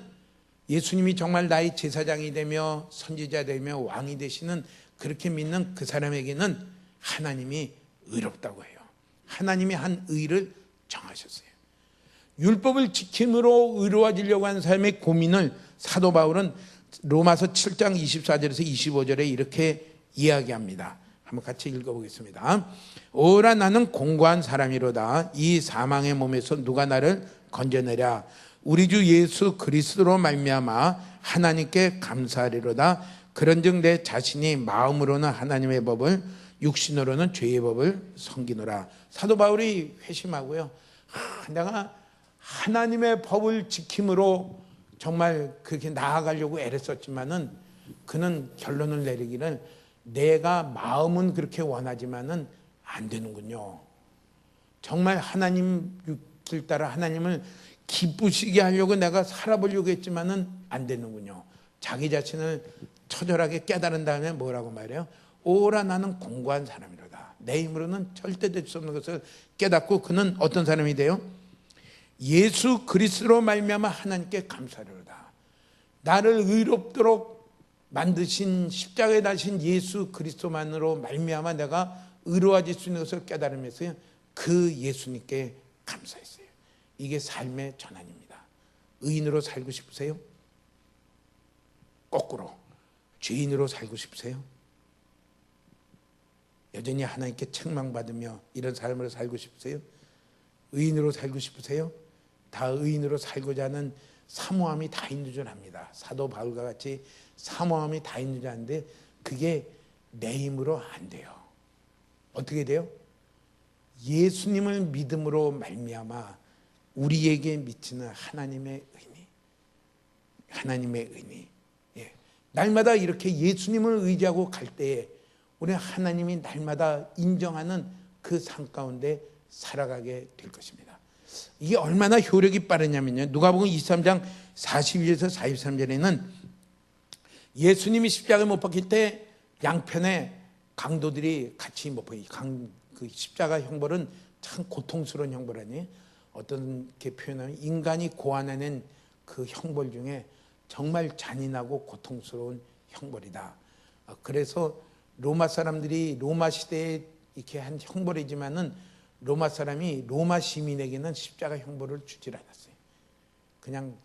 예수님이 정말 나의 제사장이 되며 선지자 되며 왕이 되시는, 그렇게 믿는 그 사람에게는 하나님이 의롭다고 해요. 하나님이 한 의를 정하셨어요. 율법을 지킴으로 의로워지려고 하는 사람의 고민을 사도 바울은 로마서 7장 24절에서 25절에 이렇게 이야기합니다. 한번 같이 읽어보겠습니다. 오라 나는 공고한 사람이로다. 이 사망의 몸에서 누가 나를 건져내랴. 우리 주 예수 그리스도로 말미암아 하나님께 감사하리로다. 그런즉 내 자신이 마음으로는 하나님의 법을, 육신으로는 죄의 법을 섬기노라. 사도 바울이 회심하고요, 내가 하나님의 법을 지킴으로 정말 그렇게 나아가려고 애를 썼지만은 그는 결론을 내리기를 내가 마음은 그렇게 원하지만은 안 되는군요. 정말 하나님 길 따라 하나님을 기쁘시게 하려고 내가 살아보려고 했지만은 안 되는군요. 자기 자신을 처절하게 깨달은 다음에 뭐라고 말해요? 오라 나는 공고한 사람이로다. 내 힘으로는 절대 될 수 없는 것을 깨닫고 그는 어떤 사람이 돼요? 예수 그리스도로 말미암아 하나님께 감사하리로다. 나를 의롭도록 만드신 십자가에 달린 예수 그리스도만으로 말미암아 내가 의로워질 수 있는 것을 깨달으면서 그 예수님께 감사했어요. 이게 삶의 전환입니다. 의인으로 살고 싶으세요? 거꾸로 죄인으로 살고 싶으세요? 여전히 하나님께 책망받으며 이런 삶으로 살고 싶으세요? 의인으로 살고 싶으세요? 다 의인으로 살고자 하는 사모함이 다 있는 줄 압니다. 사도 바울과 같이 사모함이 다 있는 줄 아는데 그게 내 힘으로 안 돼요. 어떻게 돼요? 예수님을 믿음으로 말미암아 우리에게 미치는 하나님의 은혜, 하나님의 은혜. 예. 날마다 이렇게 예수님을 의지하고 갈 때에 우리 하나님이 날마다 인정하는 그 삶 가운데 살아가게 될 것입니다. 이게 얼마나 효력이 빠르냐면요, 누가복음 23장 42에서 43절에는 예수님이 십자가에 못 박힐 때 양편에 강도들이 같이 못 박히, 그 십자가 형벌은 참 고통스러운 형벌 아니에요? 어떤 게 표현하면 인간이 고안해낸 그 형벌 중에 정말 잔인하고 고통스러운 형벌이다. 그래서 로마 사람들이 로마 시대에 이렇게 한 형벌이지만은 로마 사람이 로마 시민에게는 십자가 형벌을 주질 않았어요. 그냥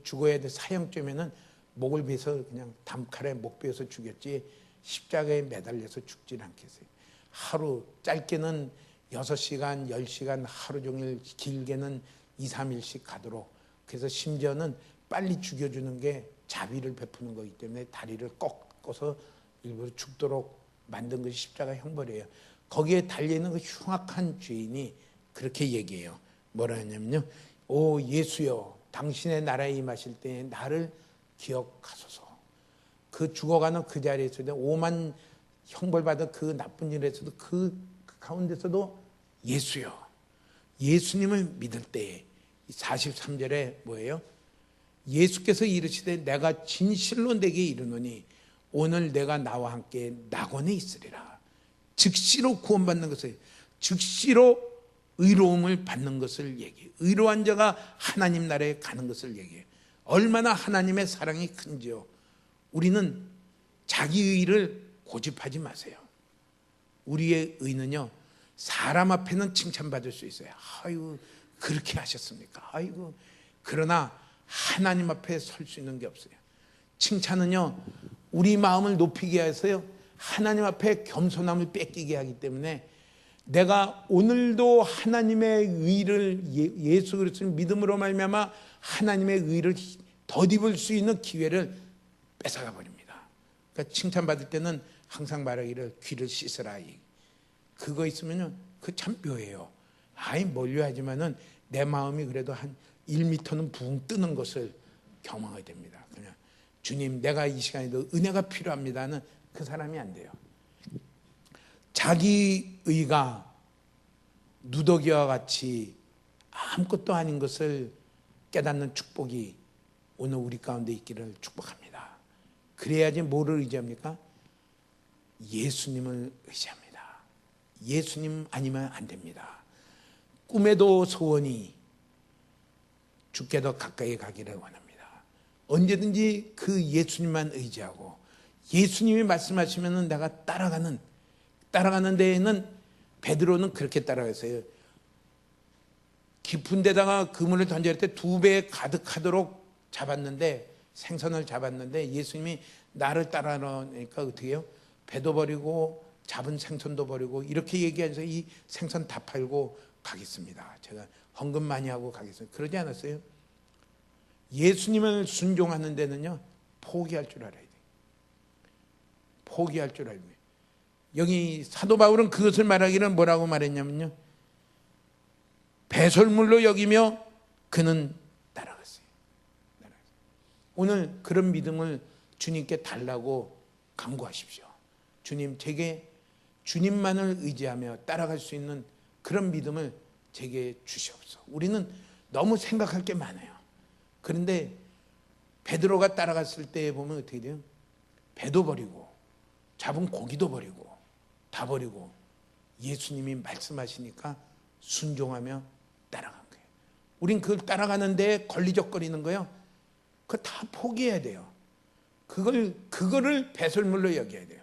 죽어야 돼. 사형죄면은 목을 베서 그냥 담칼에 목 베어서 죽였지 십자가에 매달려서 죽질 않겠어요. 하루 짧게는 6시간, 10시간 하루 종일, 길게는 2, 3일씩 가도록. 그래서 심지어는 빨리 죽여주는 게 자비를 베푸는 거기 때문에 다리를 꺾어서 일부러 죽도록 만든 것이 십자가 형벌이에요. 거기에 달려있는 그 흉악한 죄인이 그렇게 얘기해요. 뭐라 하냐면요, 오 예수여, 당신의 나라에 임하실 때 나를 기억하소서. 그 죽어가는 그 자리에서 5만 형벌받은 그 나쁜 일에서도 그 가운데서도 예수여, 예수님을 믿을 때에 43절에 뭐예요? 예수께서 이르시되 내가 진실로 내게 이르노니 오늘 내가 나와 함께 낙원에 있으리라. 즉시로 구원받는 것을, 즉시로 의로움을 받는 것을 얘기해요. 의로한 자가 하나님 나라에 가는 것을 얘기해요. 얼마나 하나님의 사랑이 큰지요. 우리는 자기 의를 고집하지 마세요. 우리의 의는요, 사람 앞에는 칭찬받을 수 있어요. 아이고 그렇게 하셨습니까? 아이고. 그러나 하나님 앞에 설 수 있는 게 없어요. 칭찬은요, 우리 마음을 높이게 해서요, 하나님 앞에 겸손함을 뺏기게 하기 때문에 내가 오늘도 하나님의 의를, 예수 그리스도를 믿음으로 말미암아 하나님의 의를 덧입을 수 있는 기회를 뺏어가 버립니다. 그러니까 칭찬받을 때는 항상 말하기를 귀를 씻으라. 그거 있으면 그 참 묘해요. 아이 멀려 하지만은 내 마음이 그래도 한 1m는 붕 뜨는 것을 경험하게 됩니다. 그냥 주님 내가 이 시간에도 은혜가 필요합니다는 그 사람이 안 돼요. 자기 의가 누더기와 같이 아무것도 아닌 것을 깨닫는 축복이 오늘 우리 가운데 있기를 축복합니다. 그래야지 뭐를 의지합니까? 예수님을 의지합니다. 예수님 아니면 안 됩니다. 꿈에도 소원이 주께 더 가까이 가기를 원합니다. 언제든지 그 예수님만 의지하고 예수님이 말씀하시면 내가 따라가는 데에는 베드로는 그렇게 따라갔어요. 깊은 데다가 그물을 던질 때 2배 가득하도록 잡았는데, 생선을 잡았는데 예수님이 나를 따라가니까 어떻게 해요? 배도 버리고 잡은 생선도 버리고 이렇게 얘기해서 이 생선 다 팔고 가겠습니다. 제가 헌금 많이 하고 가겠습니다. 그러지 않았어요? 예수님을 순종하는 데는요, 포기할 줄 알아야 돼요. 포기할 줄 알아야 돼요. 여기 사도 바울은 그것을 말하기를 뭐라고 말했냐면요, 배설물로 여기며 그는 따라갔어요. 오늘 그런 믿음을 주님께 달라고 간구하십시오. 주님, 제게 주님만을 의지하며 따라갈 수 있는 그런 믿음을 제게 주시옵소서. 우리는 너무 생각할 게 많아요. 그런데 베드로가 따라갔을 때 보면 어떻게 돼요? 배도 버리고 잡은 고기도 버리고 다 버리고 예수님이 말씀하시니까 순종하며 따라간 거예요. 우린 그걸 따라가는데 걸리적거리는 거요, 그거 다 포기해야 돼요. 그거를 배설물로 여겨야 돼요.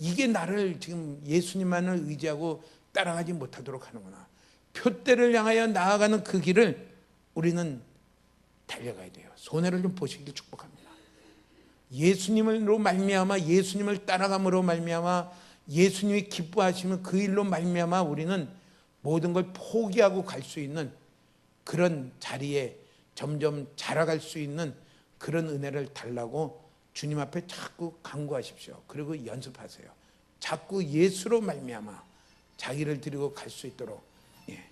이게 나를 지금 예수님만을 의지하고 따라가지 못하도록 하는구나. 표대를 향하여 나아가는 그 길을 우리는 달려가야 돼요. 손해를 좀 보시길 축복합니다. 예수님으로 말미암아, 예수님을 따라감으로 말미암아, 예수님이 기뻐하시면 그 일로 말미암아 우리는 모든 걸 포기하고 갈 수 있는 그런 자리에 점점 자라갈 수 있는 그런 은혜를 달라고 주님 앞에 자꾸 간구하십시오. 그리고 연습하세요. 자꾸 예수로 말미암아 자기를 드리고 갈 수 있도록. 예.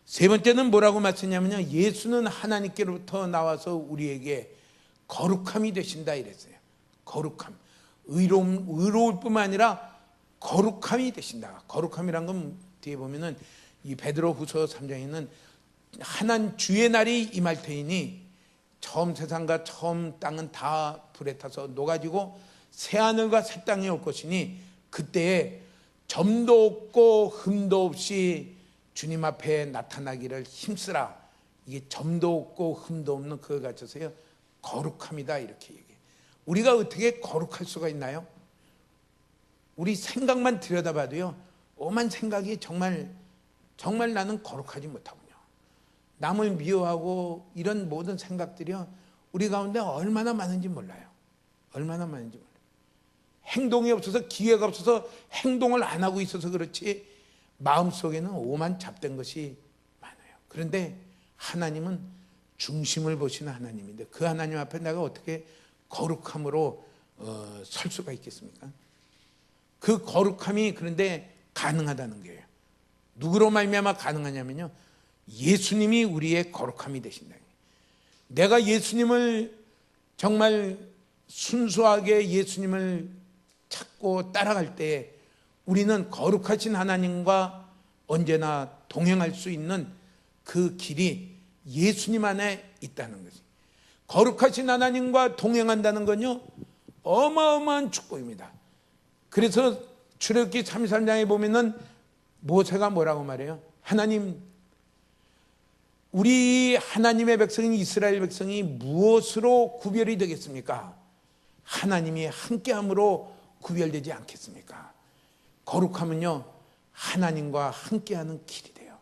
세 번째는 뭐라고 말씀하냐면요, 예수는 하나님께로부터 나와서 우리에게 거룩함이 되신다 이랬어요. 거룩함, 의로울 뿐만 아니라 거룩함이 되신다. 거룩함이란 건 뒤에 보면은 이 베드로후서 3장에는 하나님 주의 날이 임할 테이니 처음 세상과 처음 땅은 다 불에 타서 녹아지고 새 하늘과 새 땅이 올 것이니 그때에 점도 없고 흠도 없이 주님 앞에 나타나기를 힘쓰라. 이게 점도 없고 흠도 없는 그걸 가져서요, 거룩함이다 이렇게 얘기해요. 우리가 어떻게 거룩할 수가 있나요? 우리 생각만 들여다봐도요, 오만 생각이 정말 나는 거룩하지 못하군요. 남을 미워하고 이런 모든 생각들이요, 우리 가운데 얼마나 많은지 몰라요. 얼마나 많은지 몰라요. 행동이 없어서, 기회가 없어서 행동을 안 하고 있어서 그렇지 마음속에는 오만 잡된 것이 많아요. 그런데 하나님은 중심을 보시는 하나님인데 그 하나님 앞에 내가 어떻게 거룩함으로 설 수가 있겠습니까? 그 거룩함이 그런데 가능하다는 거예요. 누구로 말미암아 가능하냐면요, 예수님이 우리의 거룩함이 되신다. 내가 예수님을 정말 순수하게 예수님을 찾고 따라갈 때 우리는 거룩하신 하나님과 언제나 동행할 수 있는 그 길이 예수님 안에 있다는 거지. 거룩하신 하나님과 동행한다는 건요, 어마어마한 축복입니다. 그래서 출애굽기 33장에 보면은 모세가 뭐라고 말해요? 하나님, 우리 하나님의 백성인 이스라엘 백성이 무엇으로 구별이 되겠습니까? 하나님이 함께함으로 구별되지 않겠습니까? 거룩함은요, 하나님과 함께하는 길이 돼요.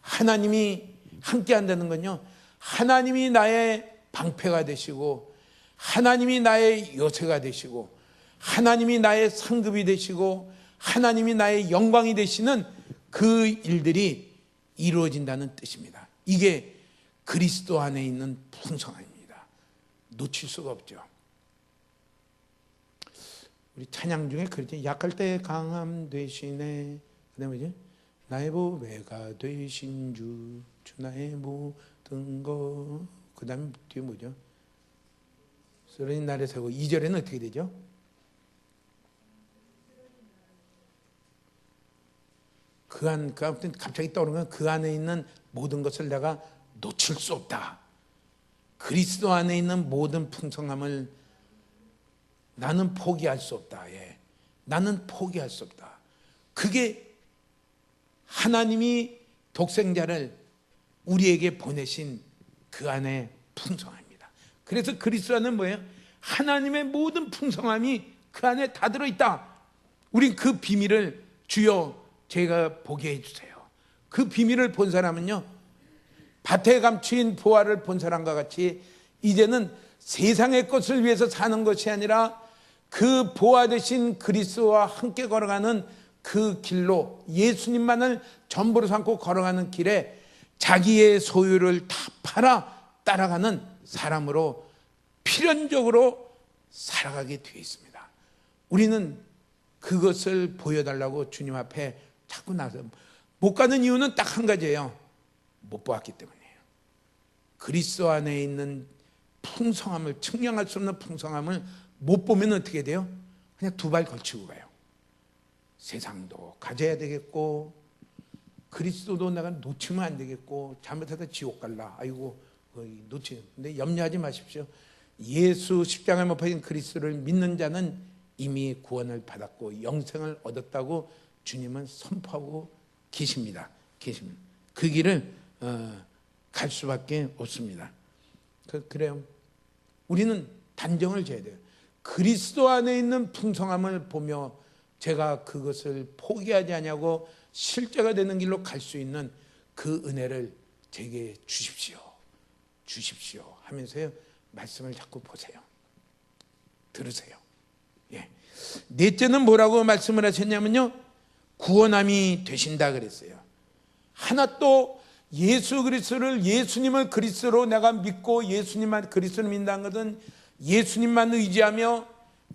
하나님이 함께한다는 건요, 하나님이 나의 방패가 되시고 하나님이 나의 요새가 되시고 하나님이 나의 상급이 되시고 하나님이 나의 영광이 되시는 그 일들이 이루어진다는 뜻입니다. 이게 그리스도 안에 있는 풍성함입니다. 놓칠 수가 없죠. 우리 찬양 중에 그렇죠. 약할 때 강함 되시네. 그다음에 뭐지? 나의 보배가 되신 주 나의 모든 것. 그다음 뒤에 뭐죠? 쓰러진 날에 세고. 2절에는 어떻게 되죠? 아무튼 갑자기 떠오르는 건 그 안에 있는 모든 것을 내가 놓칠 수 없다. 그리스도 안에 있는 모든 풍성함을 나는 포기할 수 없다. 예. 나는 포기할 수 없다. 그게 하나님이 독생자를 우리에게 보내신 그 안에 풍성함입니다. 그래서 그리스도는 뭐예요? 하나님의 모든 풍성함이 그 안에 다 들어있다. 우린 그 비밀을 주여 제가 보게 해주세요. 그 비밀을 본 사람은요, 밭에 감추인 보화를 본 사람과 같이 이제는 세상의 것을 위해서 사는 것이 아니라 그 보화 되신 그리스도와 함께 걸어가는 그 길로, 예수님만을 전부로 삼고 걸어가는 길에 자기의 소유를 다 팔아 따라가는 사람으로 필연적으로 살아가게 되어 있습니다. 우리는 그것을 보여달라고 주님 앞에 자꾸 나서 못 가는 이유는 딱 한 가지예요. 못 보았기 때문이에요. 그리스도 안에 있는 풍성함을, 측량할 수 없는 풍성함을 못 보면 어떻게 돼요? 그냥 두 발 걸치고 가요. 세상도 가져야 되겠고 그리스도도 내가 놓치면 안 되겠고 잘못하다 지옥 갈라. 아이고 놓치. 근데 염려하지 마십시오. 예수 십자가에 못 박힌 그리스도를 믿는 자는 이미 구원을 받았고 영생을 얻었다고 주님은 선포하고 계십니다. 그 길을 갈 수밖에 없습니다. 그래요. 우리는 단정을 지어야 돼요. 그리스도 안에 있는 풍성함을 보며 제가 그것을 포기하지 않냐고 실제가 되는 길로 갈 수 있는 그 은혜를 제게 주십시오 하면서요, 말씀을 자꾸 보세요. 들으세요. 예. 넷째는 뭐라고 말씀을 하셨냐면요, 구원함이 되신다 그랬어요. 하나 또 예수 그리스도를, 예수님을 그리스도로 내가 믿고 예수님만 그리스도를 믿는다는 것은 예수님만 의지하며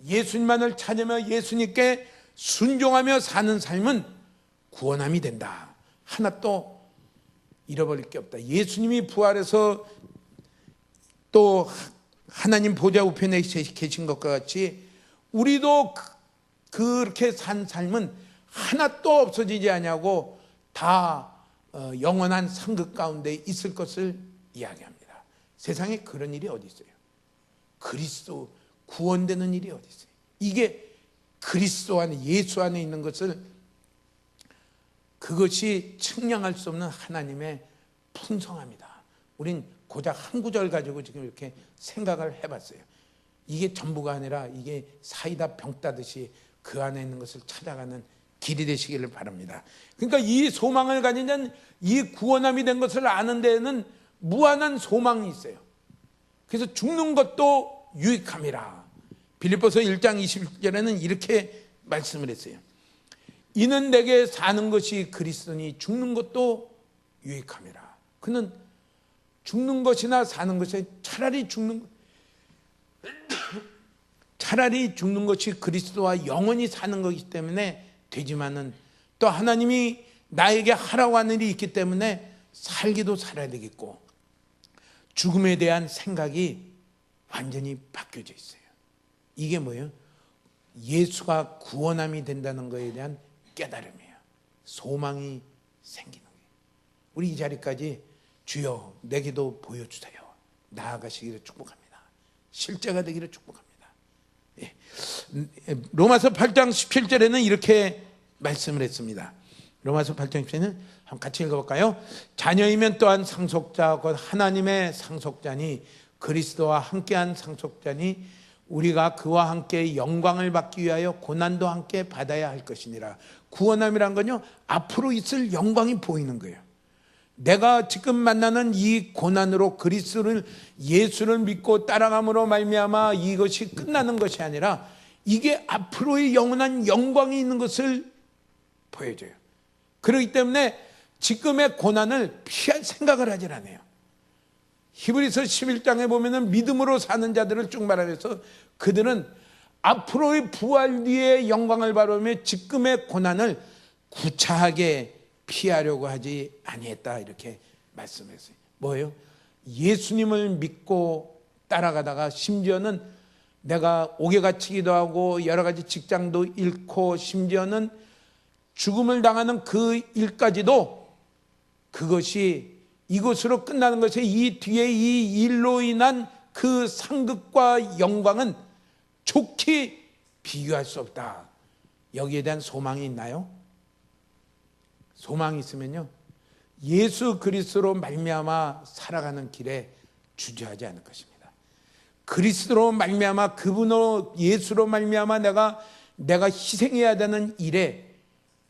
예수님만을 찾으며 예수님께 순종하며 사는 삶은 구원함이 된다. 하나 또 잃어버릴 게 없다. 예수님이 부활해서 또 하나님 보좌 우편에 계신 것과 같이 우리도 그렇게 산 삶은 하나 또 없어지지 않냐고 다 영원한 상급 가운데 있을 것을 이야기합니다. 세상에 그런 일이 어디 있어요? 그리스도 구원되는 일이 어디 있어요? 이게 그리스도 안에, 예수 안에 있는 것을, 그것이 측량할 수 없는 하나님의 풍성함이다. 우린 고작 한 구절 가지고 지금 이렇게 생각을 해봤어요. 이게 전부가 아니라 이게 사이다 병 따듯이 그 안에 있는 것을 찾아가는 길이 되시기를 바랍니다. 그러니까 이 소망을 가진 자는, 이 구원함이 된 것을 아는 데에는 무한한 소망이 있어요. 그래서 죽는 것도 유익함이라. 빌립보서 1장 26절에는 이렇게 말씀을 했어요. 이는 내게 사는 것이 그리스도니 죽는 것도 유익함이라. 그는 죽는 것이나 사는 것이 차라리 죽는 것이 그리스도와 영원히 사는 것이기 때문에 되지만은, 또 하나님이 나에게 하라고 하는 일이 있기 때문에 살기도 살아야 되겠고, 죽음에 대한 생각이 완전히 바뀌어져 있어요. 이게 뭐예요? 예수가 구원함이 된다는 것에 대한 깨달음이에요. 소망이 생기는 거예요. 우리 이 자리까지 주여 내게도 보여주세요. 나아가시기를 축복합니다. 실제가 되기를 축복합니다. 예. 로마서 8장 17절에는 이렇게 말씀을 했습니다. 로마서 8장 17절에는 한번 같이 읽어볼까요? 자녀이면 또한 상속자 곧 하나님의 상속자니 그리스도와 함께한 상속자니 우리가 그와 함께 영광을 받기 위하여 고난도 함께 받아야 할 것이니라. 구원함이란 건요, 앞으로 있을 영광이 보이는 거예요. 내가 지금 만나는 이 고난으로 그리스도를, 예수를 믿고 따라감으로 말미암아 이것이 끝나는 것이 아니라 이게 앞으로의 영원한 영광이 있는 것을 보여줘요. 그렇기 때문에 지금의 고난을 피할 생각을 하질 않아요. 히브리서 11장에 보면은 믿음으로 사는 자들을 쭉 말하면서 그들은 앞으로의 부활 뒤의 영광을 바라보며 지금의 고난을 구차하게 피하려고 하지 아니했다, 이렇게 말씀했어요. 뭐예요? 예수님을 믿고 따라가다가 심지어는 내가 옥에 갇히기도 하고 여러 가지 직장도 잃고 심지어는 죽음을 당하는 그 일까지도 그것이 이것으로 끝나는 것이, 이 뒤에 이 일로 인한 그 상급과 영광은 좋게 비교할 수 없다. 여기에 대한 소망이 있나요? 소망이 있으면요, 예수 그리스도로 말미암아 살아가는 길에 주저하지 않을 것입니다. 그리스도로 말미암아, 그분으로, 예수로 말미암아 내가 희생해야 되는 일에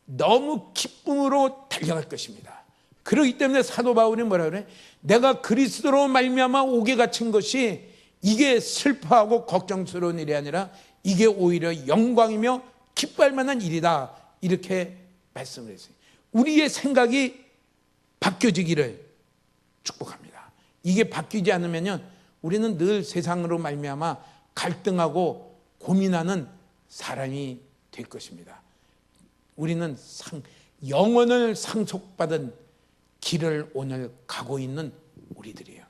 너무 기쁨으로 달려갈 것입니다. 그렇기 때문에 사도 바울이 뭐라 그래? 내가 그리스도로 말미암아 옥에 갇힌 것이 이게 슬퍼하고 걱정스러운 일이 아니라 이게 오히려 영광이며 기뻐할 만한 일이다, 이렇게 말씀을 했어요. 우리의 생각이 바뀌어지기를 축복합니다. 이게 바뀌지 않으면요, 우리는 늘 세상으로 말미암아 갈등하고 고민하는 사람이 될 것입니다. 우리는 영원을 상속받은 길을 오늘 가고 있는 우리들이에요.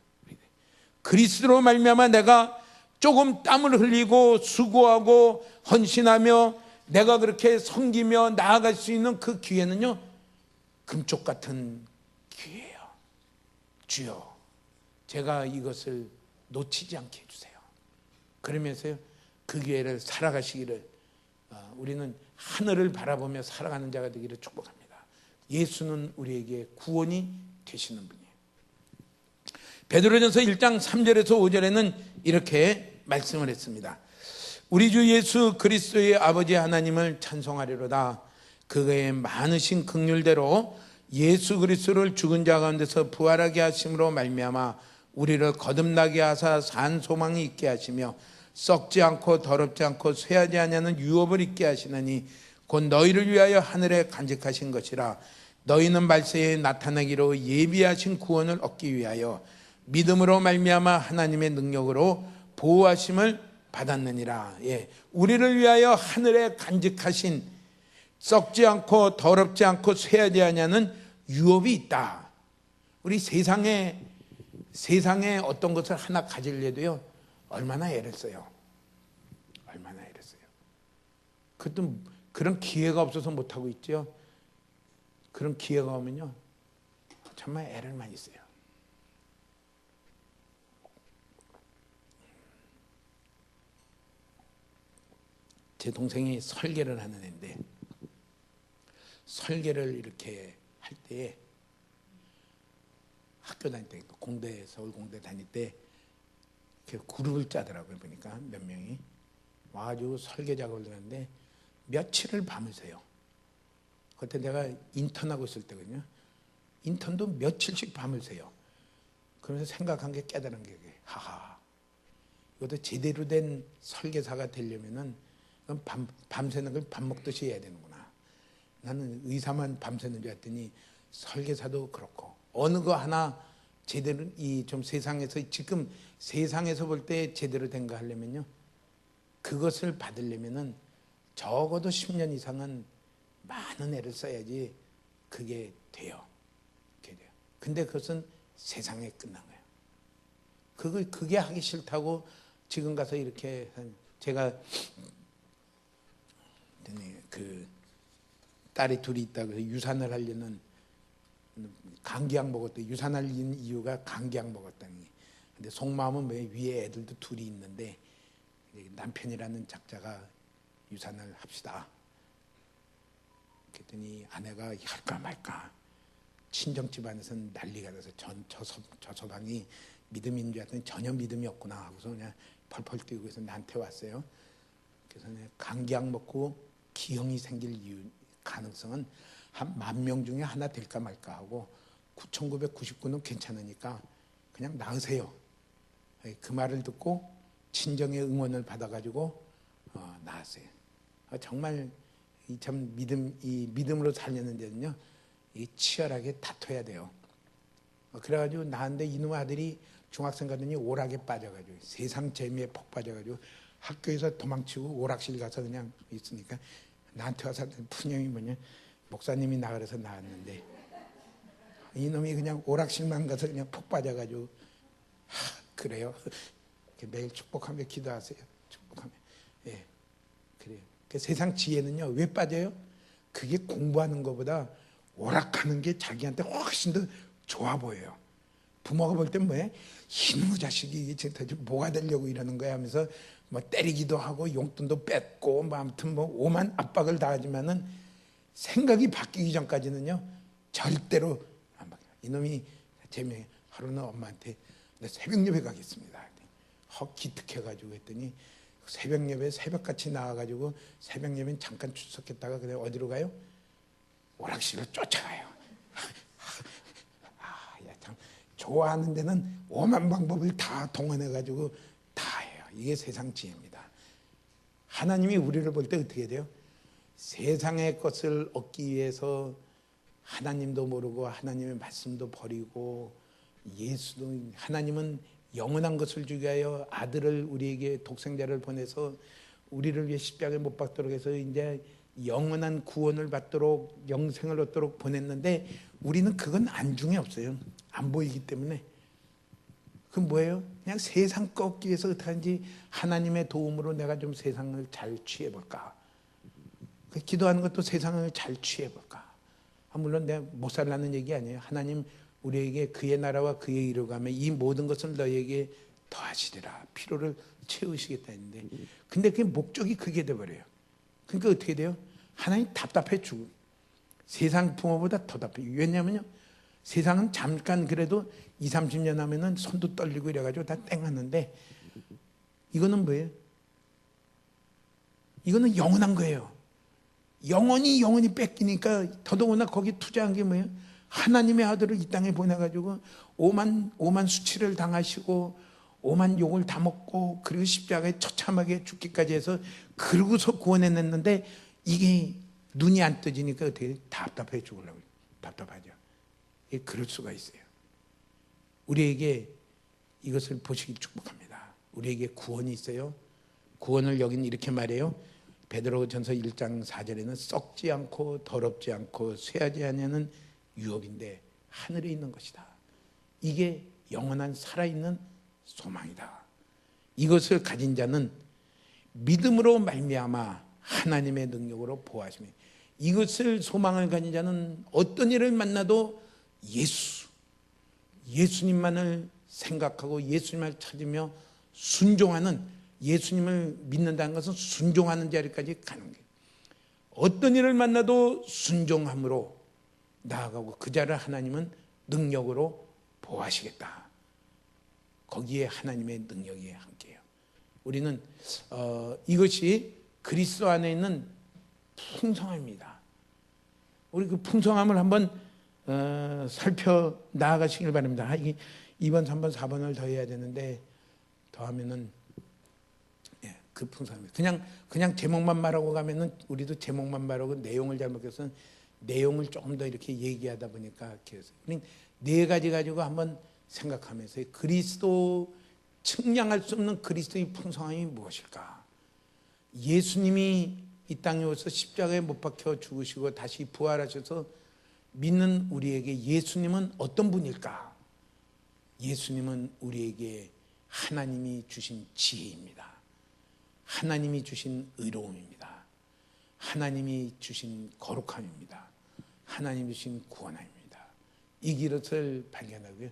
그리스도로 말미암아 내가 조금 땀을 흘리고 수고하고 헌신하며 내가 그렇게 섬기며 나아갈 수 있는 그 기회는요, 금쪽 같은 기회예요. 주여, 제가 이것을 놓치지 않게 해주세요. 그러면서요, 그 기회를 살아가시기를, 우리는 하늘을 바라보며 살아가는 자가 되기를 축복합니다. 예수는 우리에게 구원이 되시는 분이에요. 베드로전서 1장 3절에서 5절에는 이렇게 말씀을 했습니다. 우리 주 예수 그리스도의 아버지 하나님을 찬송하리로다. 그의 많으신 긍휼대로 예수 그리스도를 죽은 자 가운데서 부활하게 하심으로 말미암아 우리를 거듭나게 하사 산 소망이 있게 하시며 썩지 않고 더럽지 않고 쇠하지 아니하는 유업을 있게 하시느니 곧 너희를 위하여 하늘에 간직하신 것이라. 너희는 말세에 나타나기로 예비하신 구원을 얻기 위하여 믿음으로 말미암아 하나님의 능력으로 보호하심을 받았느니라. 예, 우리를 위하여 하늘에 간직하신 썩지 않고 더럽지 않고 쇠하지 아니하는 유업이 있다. 우리 세상에 어떤 것을 하나 가지려도요, 얼마나 애를 써요. 얼마나 애를 써요. 그것도 그런 기회가 없어서 못하고 있죠. 그런 기회가 오면요, 정말 애를 많이 써요. 제 동생이 설계를 하는 애인데, 설계를 이렇게 할 때 학교 다닐 때, 공대, 서울공대 다닐 때 이렇게 그룹을 짜더라고요. 보니까 몇 명이 와가지고 설계 작업을 하는데 며칠을 밤을 새요. 그때 내가 인턴하고 있을 때거든요. 인턴도 며칠씩 밤을 새요. 그러면서 생각한 게, 깨달은 게, 하하, 이것도 제대로 된 설계사가 되려면은 밤새는 걸 밥 먹듯이 해야 되는구나. 나는 의사만 밤새는 줄 알았더니 설계사도 그렇고, 어느 거 하나 제대로 좀 세상에서, 지금 세상에서 볼 때 제대로 된 거 하려면요, 그것을 받으려면은 적어도 10년 이상은 많은 애를 써야지 그게 돼요. 그게 돼요. 근데 그것은 세상에 끝난 거예요. 그게 하기 싫다고 지금 가서 이렇게, 제가 그 딸이 둘이 있다고 해서 유산을 하려는, 감기약 먹었대. 유산할 이유가 감기약 먹었다니. 근데 속마음은 왜, 위에 애들도 둘이 있는데 남편이라는 작자가 유산을 합시다. 그랬더니 아내가 할까 말까, 친정 집안에서는 난리가 나서 저 서방이 믿음인 줄 알았더니 전혀 믿음이 없구나 하고서 그냥 펄펄 뛰고 해서 나한테 왔어요. 그래서 감기약 먹고 기형이 생길 가능성은 한 10,000명 중에 하나 될까 말까 하고, 9,999는 괜찮으니까 그냥 나으세요. 그 말을 듣고 친정의 응원을 받아가지고 나았어요. 정말 참 믿음으로 살려는 데는요, 치열하게 다퉈야 돼요. 그래가지고 나한테 이놈 아들이 중학생 가더니 오락에 빠져가지고, 세상 재미에 푹 빠져가지고 학교에서 도망치고 오락실 가서 그냥 있으니까 나한테 와서 푸념이 뭐냐, 목사님이 나그래서 나왔는데 이놈이 그냥 오락실만 가서 그냥 푹 빠져가지고, 그래요. 매일 축복하며 기도하세요. 축복하며. 예, 그래요. 그 세상 지혜는요, 왜 빠져요? 그게 공부하는 것보다 오락하는 게 자기한테 훨씬 더 좋아 보여요. 부모가 볼 땐 뭐해? 이놈의 자식이 진짜 뭐가 되려고 이러는 거야 하면서 뭐 때리기도 하고 용돈도 뺏고, 뭐 아무튼 뭐 오만 압박을 당하지만은 생각이 바뀌기 전까지는요, 절대로 안 바뀌어요. 이놈이 재미에 하루는 엄마한테 나 새벽 예배 가겠습니다. 기특해가지고 했더니 새벽 예배 새벽같이 나와가지고, 새벽 예배는 잠깐 출석했다가 그냥 어디로 가요? 오락실로 쫓아가요. 참 좋아하는 데는 오만 방법을 다 동원해가지고 다 해요. 이게 세상 지혜입니다. 하나님이 우리를 볼 때 어떻게 돼요? 세상의 것을 얻기 위해서 하나님도 모르고 하나님의 말씀도 버리고, 예수도, 하나님은 영원한 것을 주기 위하여 아들을 우리에게, 독생자를 보내서 우리를 위해 십자가에 못 박도록 해서 이제 영원한 구원을 받도록, 영생을 얻도록 보냈는데, 우리는 그건 안중에 없어요. 안 보이기 때문에. 그건 뭐예요? 그냥 세상 거 얻기 위해서 어떻게 하는지 하나님의 도움으로 내가 좀 세상을 잘 취해볼까, 기도하는 것도 세상을 잘 취해볼까. 물론 내가 못 살라는 얘기 아니에요. 하나님 우리에게 그의 나라와 그의 이루어 가며 이 모든 것을 너에게 더하시리라, 필요를 채우시겠다 했는데, 근데 그 목적이 그게 돼버려요. 그러니까 어떻게 돼요? 하나님 답답해 죽고, 세상 부모보다 더 답답해요. 왜냐면요, 세상은 잠깐 그래도 20-30년 하면은 손도 떨리고 이래가지고 다 땡하는데, 이거는 뭐예요? 이거는 영원한 거예요. 영원히 뺏기니까, 더더구나 거기 투자한 게 뭐예요? 하나님의 아들을 이 땅에 보내가지고 오만 수치를 당하시고 오만 욕을 다 먹고, 그리고 십자가에 처참하게 죽기까지 해서 그러고서 구원해냈는데, 이게 눈이 안 떠지니까 어떻게 답답해 죽으려고. 답답하죠. 예, 그럴 수가 있어요. 우리에게 이것을 보시길 축복합니다. 우리에게 구원이 있어요. 구원을 여기는 이렇게 말해요. 베드로전서 1장 4절에는 썩지 않고 더럽지 않고 쇠하지 않는 유업인데 하늘에 있는 것이다. 이게 영원한 살아있는 소망이다. 이것을 가진 자는 믿음으로 말미암아 하나님의 능력으로 보호하시며, 이것을 소망을 가진 자는 어떤 일을 만나도 예수님만을 생각하고 예수님을 찾으며 순종하는, 예수님을 믿는다는 것은 순종하는 자리까지 가는 거예요. 어떤 일을 만나도 순종함으로 나아가고 그 자를 하나님은 능력으로 보호하시겠다. 거기에 하나님의 능력이 함께해요. 우리는 이것이 그리스도 안에 있는 풍성함입니다. 우리 그 풍성함을 한번 살펴 나아가시길 바랍니다. 2번, 3번, 4번을 더 해야 되는데 더하면은 그 풍성함. 그냥 제목만 말하고 가면은 우리도 제목만 말하고 내용을 잘못해서 내용을 조금 더 이렇게 얘기하다 보니까 우리 네 가지 가지고 한번 생각하면서 그리스도, 측량할 수 없는 그리스도의 풍성함이 무엇일까? 예수님이 이 땅에 오셔서 십자가에 못 박혀 죽으시고 다시 부활하셔서 믿는 우리에게 예수님은 어떤 분일까? 예수님은 우리에게 하나님이 주신 지혜입니다. 하나님이 주신 의로움입니다. 하나님이 주신 거룩함입니다. 하나님이 주신 구원함입니다. 이 길을 발견하고요.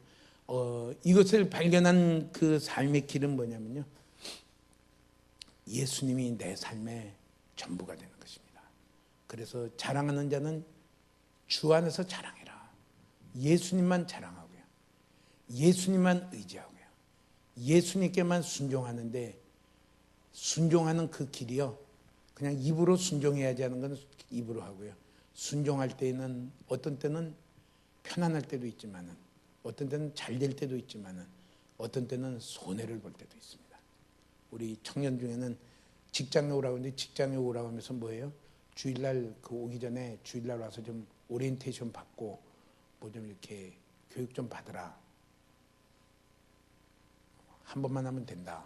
이것을 발견한 그 삶의 길은 뭐냐면요, 예수님이 내 삶의 전부가 되는 것입니다. 그래서 자랑하는 자는 주 안에서 자랑해라. 예수님만 자랑하고요, 예수님만 의지하고요, 예수님께만 순종하는데, 순종하는 그 길이요, 그냥 입으로 순종해야지 하는 건 입으로 하고요, 순종할 때에는 어떤 때는 편안할 때도 있지만은, 어떤 때는 잘 될 때도 있지만은, 어떤 때는 손해를 볼 때도 있습니다. 우리 청년 중에는 직장에 오라고 하는데, 직장에 오라고 하면서 뭐예요? 주일날 오기 전에 주일날 와서 좀 오리엔테이션 받고 뭐 좀 이렇게 교육 좀 받으라. 한 번만 하면 된다.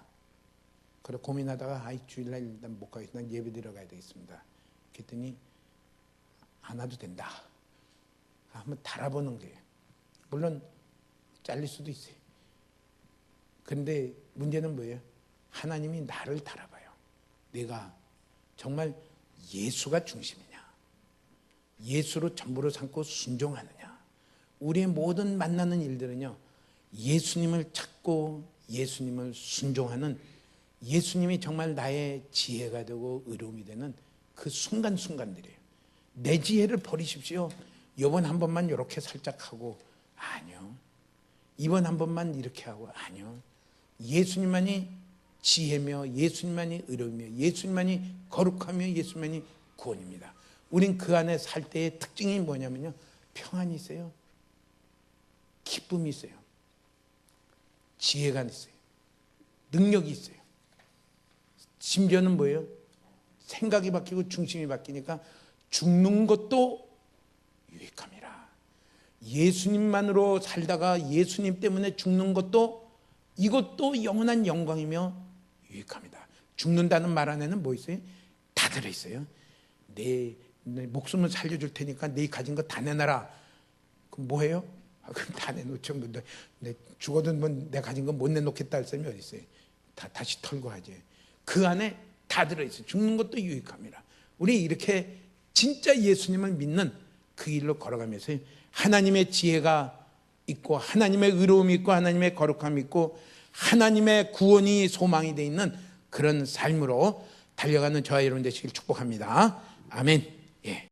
그래 고민하다가 주일날 일단 못 가겠다. 난 예배 드려가야 되겠습니다. 그랬더니 안 와도 된다. 한번 달아보는 거예요. 물론 잘릴 수도 있어요. 그런데 문제는 뭐예요? 하나님이 나를 달아봐요. 내가 정말 예수가 중심이냐, 예수로 전부로 삼고 순종하느냐. 우리의 모든 만나는 일들은요, 예수님을 찾고 예수님을 순종하는, 예수님이 정말 나의 지혜가 되고 의로움이 되는 그 순간순간들이에요. 내 지혜를 버리십시오. 이번 한 번만 이렇게 살짝 하고, 아니요. 이번 한 번만 이렇게 하고, 아니요. 예수님만이 지혜며 예수님만이 의로우며 예수님만이 거룩하며 예수님만이 구원입니다. 우린 그 안에 살 때의 특징이 뭐냐면요, 평안이 있어요, 기쁨이 있어요, 지혜가 있어요, 능력이 있어요. 심지어는 뭐예요? 생각이 바뀌고 중심이 바뀌니까 죽는 것도 유익함이라. 예수님만으로 살다가 예수님 때문에 죽는 것도, 이것도 영원한 영광이며 유익합니다. 죽는다는 말 안에는 뭐 있어요? 다 들어있어요. 내 목숨을 살려줄 테니까 네 가진 거 다 내놔라. 그럼 뭐해요? 그럼 다 내놓죠. 내 죽어도 내 가진 거 못 내놓겠다 할 사람이 어디 있어요? 다시 털고 하지. 그 안에 다 들어있어요. 죽는 것도 유익함이라. 우리 이렇게 진짜 예수님을 믿는 그 길로 걸어가면서 하나님의 지혜가 있고 하나님의 의로움이 있고 하나님의 거룩함이 있고 하나님의 구원이 소망이 되어 있는 그런 삶으로 달려가는 저와 여러분 되시길 축복합니다. 아멘. 예.